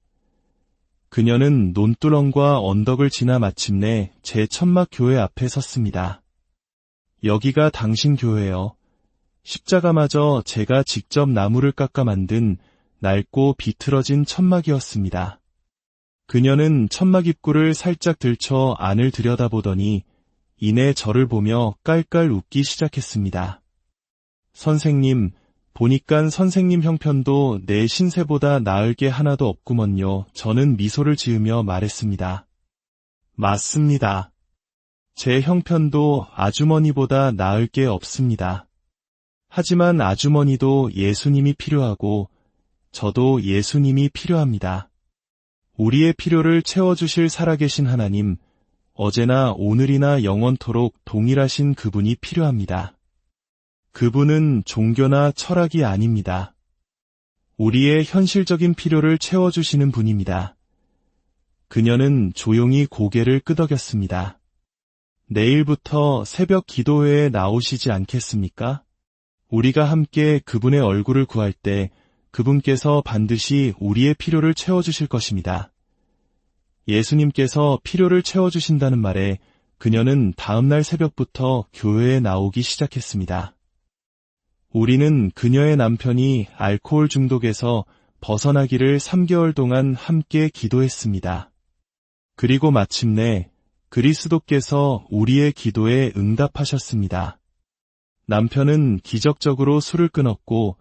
그녀는 논두렁과 언덕을 지나 마침내 제 천막 교회 앞에 섰습니다. 여기가 당신 교회요. 십자가마저 제가 직접 나무를 깎아 만든 낡고 비틀어진 천막이었습니다. 그녀는 천막 입구를 살짝 들쳐 안을 들여다보더니 이내 저를 보며 깔깔 웃기 시작했습니다. 선생님, 보니깐 선생님 형편도 내 신세보다 나을 게 하나도 없구먼요. 저는 미소를 지으며 말했습니다. 맞습니다. 제 형편도 아주머니보다 나을 게 없습니다. 하지만 아주머니도 예수님이 필요하고 저도 예수님이 필요합니다. 우리의 필요를 채워주실 살아계신 하나님, 어제나 오늘이나 영원토록 동일하신 그분이 필요합니다. 그분은 종교나 철학이 아닙니다. 우리의 현실적인 필요를 채워주시는 분입니다. 그녀는 조용히 고개를 끄덕였습니다. 내일부터 새벽 기도회에 나오시지 않겠습니까? 우리가 함께 그분의 얼굴을 구할 때 그분께서 반드시 우리의 필요를 채워주실 것입니다. 예수님께서 필요를 채워주신다는 말에 그녀는 다음날 새벽부터 교회에 나오기 시작했습니다. 우리는 그녀의 남편이 알코올 중독에서 벗어나기를 3개월 동안 함께 기도했습니다. 그리고 마침내 그리스도께서 우리의 기도에 응답하셨습니다. 남편은 기적적으로 술을 끊었고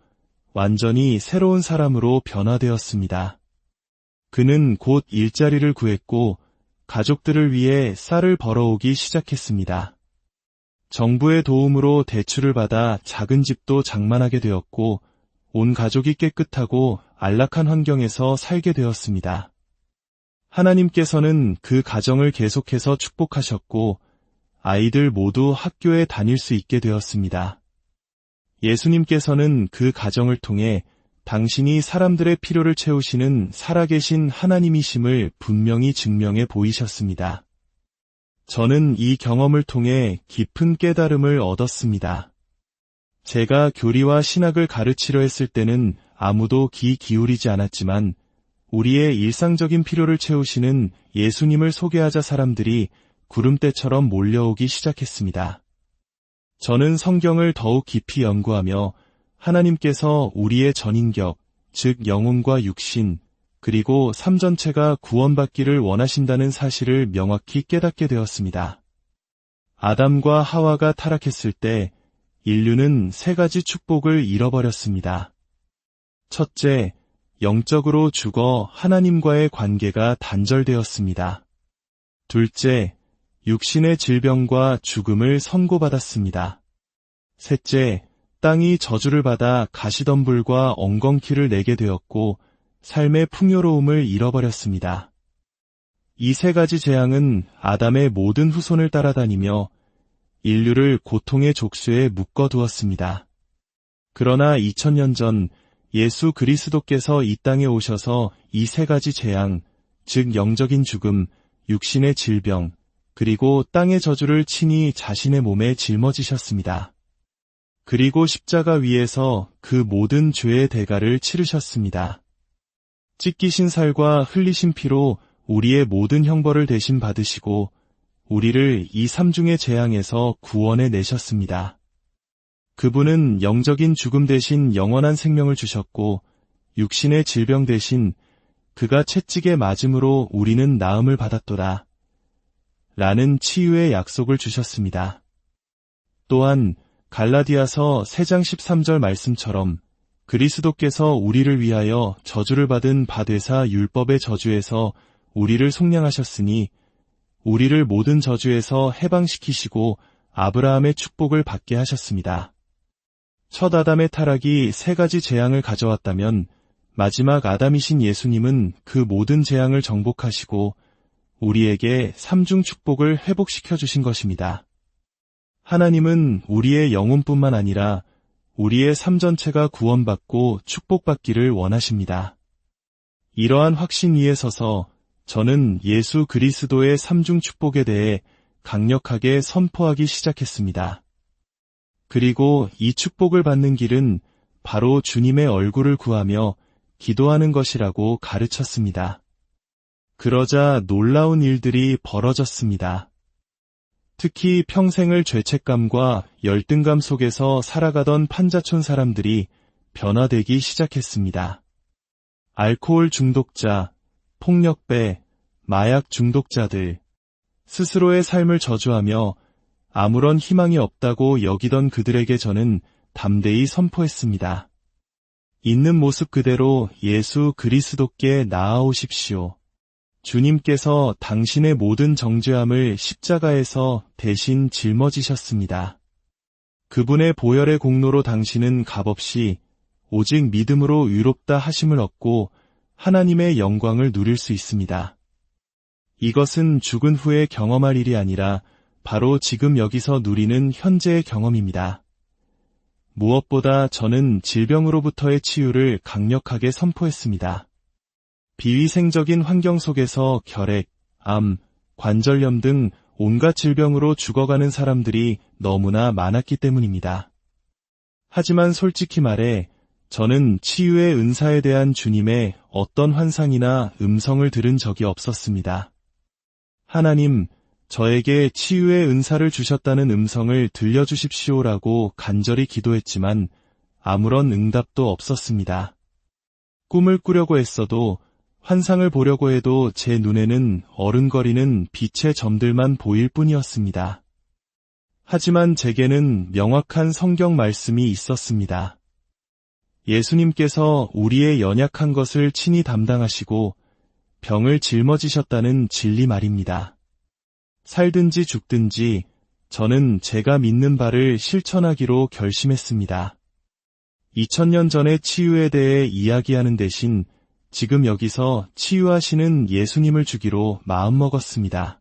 완전히 새로운 사람으로 변화되었습니다. 그는 곧 일자리를 구했고 가족들을 위해 쌀을 벌어오기 시작했습니다. 정부의 도움으로 대출을 받아 작은 집도 장만하게 되었고 온 가족이 깨끗하고 안락한 환경에서 살게 되었습니다. 하나님께서는 그 가정을 계속해서 축복하셨고 아이들 모두 학교에 다닐 수 있게 되었습니다. 예수님께서는 그 가정을 통해 당신이 사람들의 필요를 채우시는 살아계신 하나님이심을 분명히 증명해 보이셨습니다. 저는 이 경험을 통해 깊은 깨달음을 얻었습니다. 제가 교리와 신학을 가르치려 했을 때는 아무도 귀 기울이지 않았지만 우리의 일상적인 필요를 채우시는 예수님을 소개하자 사람들이 구름대처럼 몰려오기 시작했습니다. 저는 성경을 더욱 깊이 연구하며 하나님께서 우리의 전인격, 즉 영혼과 육신, 그리고 삶 전체가 구원받기를 원하신다는 사실을 명확히 깨닫게 되었습니다. 아담과 하와가 타락했을 때 인류는 3가지 축복을 잃어버렸습니다. 첫째, 영적으로 죽어 하나님과의 관계가 단절되었습니다. 둘째, 육신의 질병과 죽음을 선고받았습니다. 셋째, 땅이 저주를 받아 가시덤불과 엉겅퀴를 내게 되었고 삶의 풍요로움을 잃어버렸습니다. 이 3가지 재앙은 아담의 모든 후손을 따라다니며 인류를 고통의 족쇄에 묶어두었습니다. 그러나 2000년 전 예수 그리스도께서 이 땅에 오셔서 이 3가지 재앙, 즉 영적인 죽음, 육신의 질병, 그리고 땅의 저주를 친히 자신의 몸에 짊어지셨습니다. 그리고 십자가 위에서 그 모든 죄의 대가를 치르셨습니다. 찢기신 살과 흘리신 피로 우리의 모든 형벌을 대신 받으시고 우리를 이 3중의 재앙에서 구원해 내셨습니다. 그분은 영적인 죽음 대신 영원한 생명을 주셨고 육신의 질병 대신 그가 채찍에 맞음으로 우리는 나음을 받았도다 라는 치유의 약속을 주셨습니다. 또한 갈라디아서 3장 13절 말씀처럼 그리스도께서 우리를 위하여 저주를 받은 바 되사 율법의 저주에서 우리를 속량하셨으니 우리를 모든 저주에서 해방시키시고 아브라함의 축복을 받게 하셨습니다. 첫 아담의 타락이 3가지 재앙을 가져왔다면 마지막 아담이신 예수님은 그 모든 재앙을 정복하시고 우리에게 3중 축복을 회복시켜 주신 것입니다. 하나님은 우리의 영혼뿐만 아니라 우리의 삶 전체가 구원받고 축복받기를 원하십니다. 이러한 확신 위에 서서 저는 예수 그리스도의 3중 축복에 대해 강력하게 선포하기 시작했습니다. 그리고 이 축복을 받는 길은 바로 주님의 얼굴을 구하며 기도하는 것이라고 가르쳤습니다. 그러자 놀라운 일들이 벌어졌습니다. 특히 평생을 죄책감과 열등감 속에서 살아가던 판자촌 사람들이 변화되기 시작했습니다. 알코올 중독자, 폭력배, 마약 중독자들, 스스로의 삶을 저주하며 아무런 희망이 없다고 여기던 그들에게 저는 담대히 선포했습니다. 있는 모습 그대로 예수 그리스도께 나아오십시오. 주님께서 당신의 모든 정죄함을 십자가에서 대신 짊어지셨습니다. 그분의 보혈의 공로로 당신은 값없이 오직 믿음으로 의롭다 하심을 얻고 하나님의 영광을 누릴 수 있습니다. 이것은 죽은 후에 경험할 일이 아니라 바로 지금 여기서 누리는 현재의 경험입니다. 무엇보다 저는 질병으로부터의 치유를 강력하게 선포했습니다. 비위생적인 환경 속에서 결핵, 암, 관절염 등 온갖 질병으로 죽어가는 사람들이 너무나 많았기 때문입니다. 하지만 솔직히 말해 저는 치유의 은사에 대한 주님의 어떤 환상이나 음성을 들은 적이 없었습니다. 하나님, 저에게 치유의 은사를 주셨다는 음성을 들려주십시오라고 간절히 기도했지만 아무런 응답도 없었습니다. 꿈을 꾸려고 했어도 환상을 보려고 해도 제 눈에는 어른거리는 빛의 점들만 보일 뿐이었습니다. 하지만 제게는 명확한 성경 말씀이 있었습니다. 예수님께서 우리의 연약한 것을 친히 담당하시고 병을 짊어지셨다는 진리 말입니다. 살든지 죽든지 저는 제가 믿는 바를 실천하기로 결심했습니다. 2000년 전의 치유에 대해 이야기하는 대신 지금 여기서 치유하시는 예수님을 주기로 마음먹었습니다.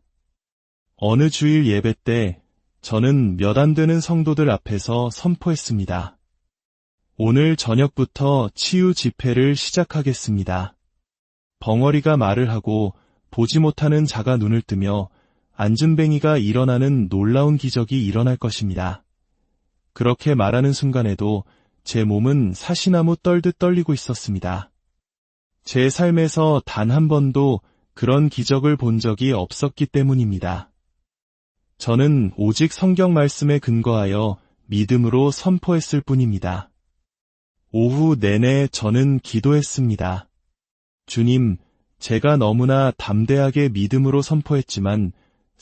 어느 주일 예배 때 저는 몇 안 되는 성도들 앞에서 선포했습니다. 오늘 저녁부터 치유 집회를 시작하겠습니다. 벙어리가 말을 하고 보지 못하는 자가 눈을 뜨며 안진뱅이가 일어나는 놀라운 기적이 일어날 것입니다. 그렇게 말하는 순간에도 제 몸은 사시나무 떨듯 떨리고 있었습니다. 제 삶에서 단 한 번도 그런 기적을 본 적이 없었기 때문입니다. 저는 오직 성경 말씀에 근거하여 믿음으로 선포했을 뿐입니다. 오후 내내 저는 기도했습니다. 주님, 제가 너무나 담대하게 믿음으로 선포했지만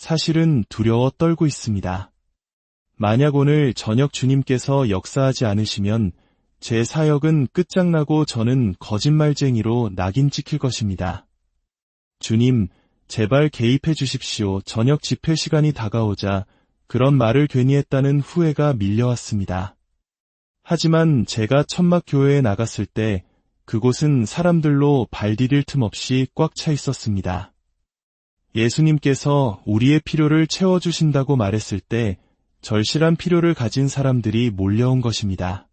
사실은 두려워 떨고 있습니다. 만약 오늘 저녁 주님께서 역사하지 않으시면 제 사역은 끝장나고 저는 거짓말쟁이로 낙인 찍힐 것입니다. 주님, 제발 개입해 주십시오. 저녁 집회 시간이 다가오자 그런 말을 괜히 했다는 후회가 밀려왔습니다. 하지만 제가 천막교회에 나갔을 때 그곳은 사람들로 발 디딜 틈 없이 꽉 차 있었습니다. 예수님께서 우리의 필요를 채워주신다고 말했을 때 절실한 필요를 가진 사람들이 몰려온 것입니다.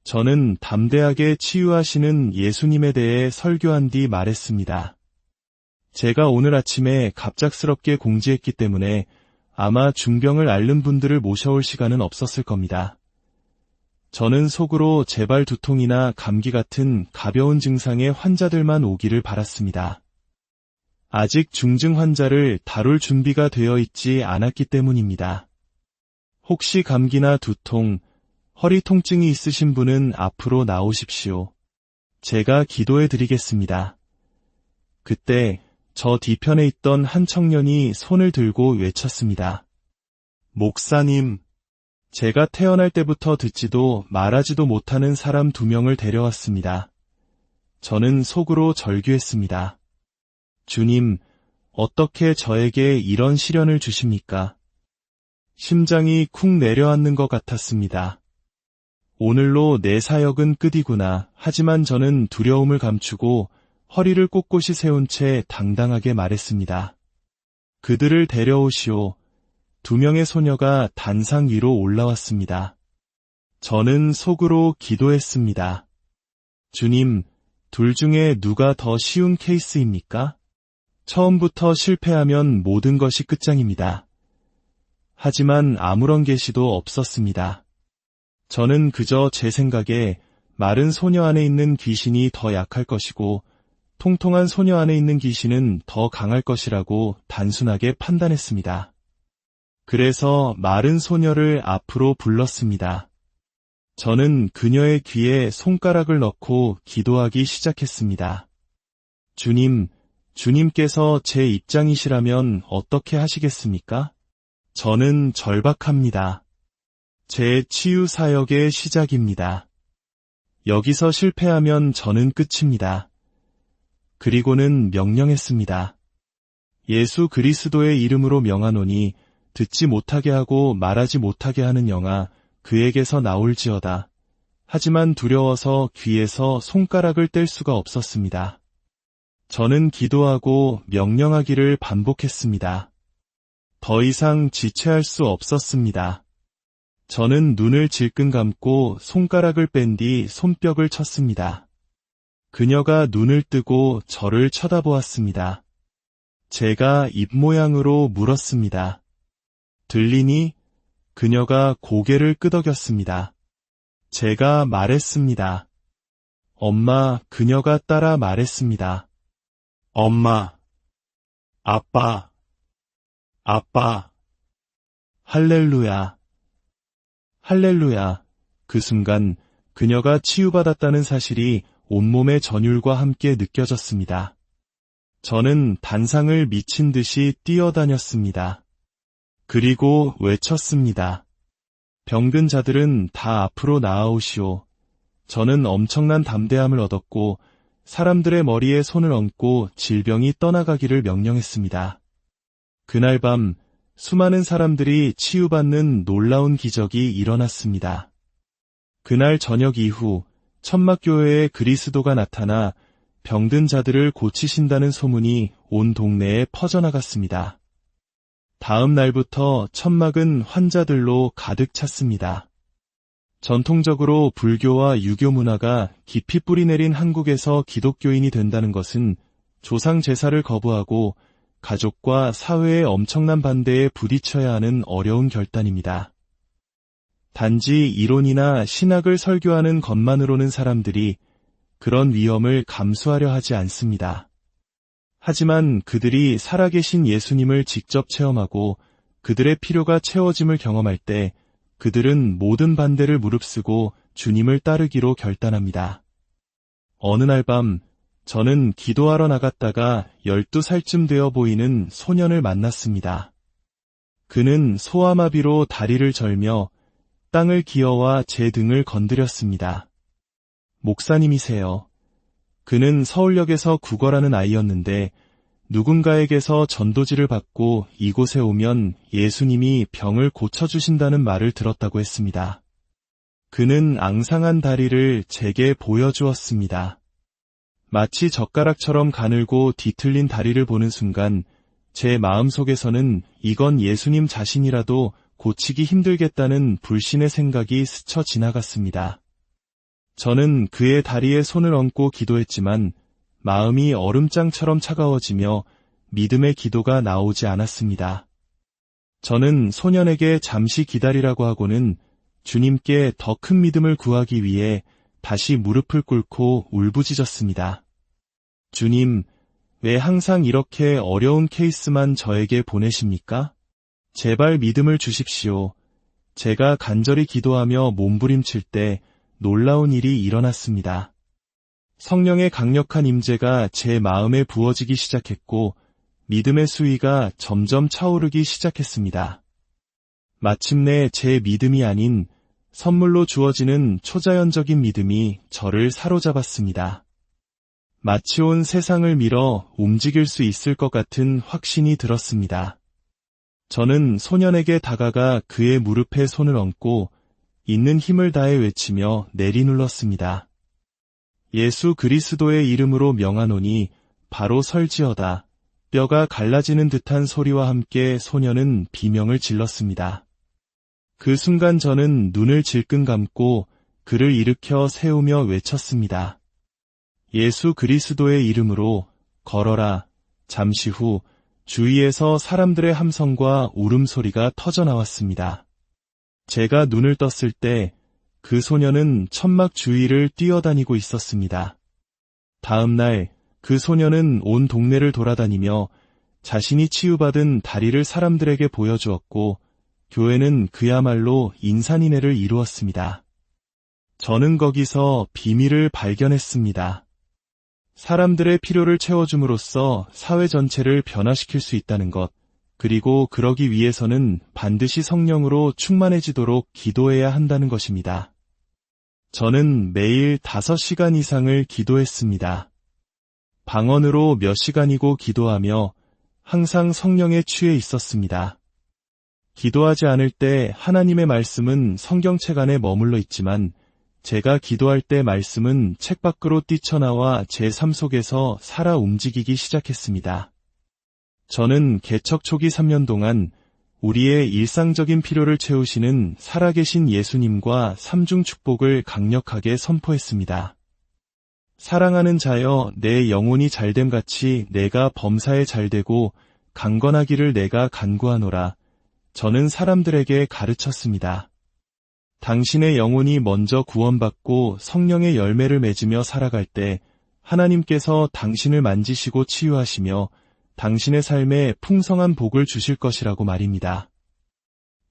저는 담대하게 치유하시는 예수님에 대해 설교한 뒤 말했습니다. 제가 오늘 아침에 갑작스럽게 공지했기 때문에 아마 중병을 앓는 분들을 모셔올 시간은 없었을 겁니다. 저는 속으로 재발 두통이나 감기 같은 가벼운 증상의 환자들만 오기를 바랐습니다. 아직 중증 환자를 다룰 준비가 되어 있지 않았기 때문입니다. 혹시 감기나 두통, 허리 통증이 있으신 분은 앞으로 나오십시오. 제가 기도해 드리겠습니다. 그때 저 뒤편에 있던 한 청년이 손을 들고 외쳤습니다. 목사님, 제가 태어날 때부터 듣지도 말하지도 못하는 사람 2명을 데려왔습니다. 저는 속으로 절규했습니다. 주님, 어떻게 저에게 이런 시련을 주십니까? 심장이 쿵 내려앉는 것 같았습니다. 오늘로 내 사역은 끝이구나. 하지만 저는 두려움을 감추고 허리를 꼿꼿이 세운 채 당당하게 말했습니다. 그들을 데려오시오. 2명의 소녀가 단상 위로 올라왔습니다. 저는 속으로 기도했습니다. 주님, 둘 중에 누가 더 쉬운 케이스입니까? 처음부터 실패하면 모든 것이 끝장입니다. 하지만 아무런 계시도 없었습니다. 저는 그저 제 생각에 마른 소녀 안에 있는 귀신이 더 약할 것이고 통통한 소녀 안에 있는 귀신은 더 강할 것이라고 단순하게 판단했습니다. 그래서 마른 소녀를 앞으로 불렀습니다. 저는 그녀의 귀에 손가락을 넣고 기도하기 시작했습니다. 주님, 주님께서 제 입장이시라면 어떻게 하시겠습니까? 저는 절박합니다. 제 치유 사역의 시작입니다. 여기서 실패하면 저는 끝입니다. 그리고는 명령했습니다. 예수 그리스도의 이름으로 명하노니 듣지 못하게 하고 말하지 못하게 하는 영아 그에게서 나올지어다. 하지만 두려워서 귀에서 손가락을 뗄 수가 없었습니다. 저는 기도하고 명령하기를 반복했습니다. 더 이상 지체할 수 없었습니다. 저는 눈을 질끈 감고 손가락을 뺀 뒤 손뼉을 쳤습니다. 그녀가 눈을 뜨고 저를 쳐다보았습니다. 제가 입모양으로 물었습니다. 들리니? 그녀가 고개를 끄덕였습니다. 제가 말했습니다. 엄마, 그녀가 따라 말했습니다. 엄마, 아빠, 아빠. 할렐루야. 할렐루야. 그 순간 그녀가 치유받았다는 사실이 온몸의 전율과 함께 느껴졌습니다. 저는 단상을 미친 듯이 뛰어다녔습니다. 그리고 외쳤습니다. 병든 자들은 다 앞으로 나아오시오. 저는 엄청난 담대함을 얻었고 사람들의 머리에 손을 얹고 질병이 떠나가기를 명령했습니다. 그날 밤 수많은 사람들이 치유받는 놀라운 기적이 일어났습니다. 그날 저녁 이후 천막교회에 그리스도가 나타나 병든 자들을 고치신다는 소문이 온 동네에 퍼져나갔습니다. 다음 날부터 천막은 환자들로 가득 찼습니다. 전통적으로 불교와 유교 문화가 깊이 뿌리내린 한국에서 기독교인이 된다는 것은 조상 제사를 거부하고 가족과 사회의 엄청난 반대에 부딪혀야 하는 어려운 결단입니다. 단지 이론이나 신학을 설교하는 것만으로는 사람들이 그런 위험을 감수하려 하지 않습니다. 하지만 그들이 살아계신 예수님을 직접 체험하고 그들의 필요가 채워짐을 경험할 때 그들은 모든 반대를 무릅쓰고 주님을 따르기로 결단합니다. 어느 날 밤 저는 기도하러 나갔다가 12살쯤 되어 보이는 소년을 만났습니다. 그는 소아마비로 다리를 절며 땅을 기어와 제 등을 건드렸습니다. 목사님이세요. 그는 서울역에서 구걸하는 아이였는데 누군가에게서 전도지를 받고 이곳에 오면 예수님이 병을 고쳐주신다는 말을 들었다고 했습니다. 그는 앙상한 다리를 제게 보여주었습니다. 마치 젓가락처럼 가늘고 뒤틀린 다리를 보는 순간 제 마음속에서는 이건 예수님 자신이라도 고치기 힘들겠다는 불신의 생각이 스쳐 지나갔습니다. 저는 그의 다리에 손을 얹고 기도했지만 마음이 얼음장처럼 차가워지며 믿음의 기도가 나오지 않았습니다. 저는 소년에게 잠시 기다리라고 하고는 주님께 더 큰 믿음을 구하기 위해 다시 무릎을 꿇고 울부짖었습니다. 주님, 왜 항상 이렇게 어려운 케이스만 저에게 보내십니까? 제발 믿음을 주십시오. 제가 간절히 기도하며 몸부림칠 때 놀라운 일이 일어났습니다. 성령의 강력한 임재가 제 마음에 부어지기 시작했고 믿음의 수위가 점점 차오르기 시작했습니다. 마침내 제 믿음이 아닌 선물로 주어지는 초자연적인 믿음이 저를 사로잡았습니다. 마치 온 세상을 밀어 움직일 수 있을 것 같은 확신이 들었습니다. 저는 소년에게 다가가 그의 무릎에 손을 얹고 있는 힘을 다해 외치며 내리눌렀습니다. 예수 그리스도의 이름으로 명하노니 바로 설지어다. 뼈가 갈라지는 듯한 소리와 함께 소년은 비명을 질렀습니다. 그 순간 저는 눈을 질끈 감고 그를 일으켜 세우며 외쳤습니다. 예수 그리스도의 이름으로 걸어라. 잠시 후 주위에서 사람들의 함성과 울음소리가 터져나왔습니다. 제가 눈을 떴을 때 그 소년은 천막 주위를 뛰어다니고 있었습니다. 다음 날 그 소년은 온 동네를 돌아다니며 자신이 치유받은 다리를 사람들에게 보여주었고 교회는 그야말로 인산인해를 이루었습니다. 저는 거기서 비밀을 발견했습니다. 사람들의 필요를 채워줌으로써 사회 전체를 변화시킬 수 있다는 것, 그리고 그러기 위해서는 반드시 성령으로 충만해지도록 기도해야 한다는 것입니다. 저는 매일 5시간 이상을 기도했습니다. 방언으로 몇 시간이고 기도하며 항상 성령에 취해 있었습니다. 기도하지 않을 때 하나님의 말씀은 성경책 안에 머물러 있지만 제가 기도할 때 말씀은 책 밖으로 뛰쳐나와 제 삶 속에서 살아 움직이기 시작했습니다. 저는 개척 초기 3년 동안 우리의 일상적인 필요를 채우시는 살아계신 예수님과 삼중 축복을 강력하게 선포했습니다. 사랑하는 자여, 내 영혼이 잘됨같이 내가 범사에 잘되고 강건하기를 내가 간구하노라. 저는 사람들에게 가르쳤습니다. 당신의 영혼이 먼저 구원받고 성령의 열매를 맺으며 살아갈 때 하나님께서 당신을 만지시고 치유하시며 당신의 삶에 풍성한 복을 주실 것이라고 말입니다.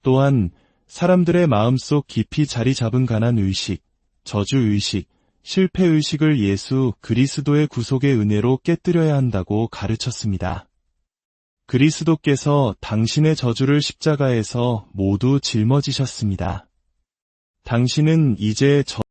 또한 사람들의 마음속 깊이 자리 잡은 가난의식, 저주의식, 실패의식을 예수 그리스도의 구속의 은혜로 깨뜨려야 한다고 가르쳤습니다. 그리스도께서 당신의 저주를 십자가에서 모두 짊어지셨습니다. 당신은 이제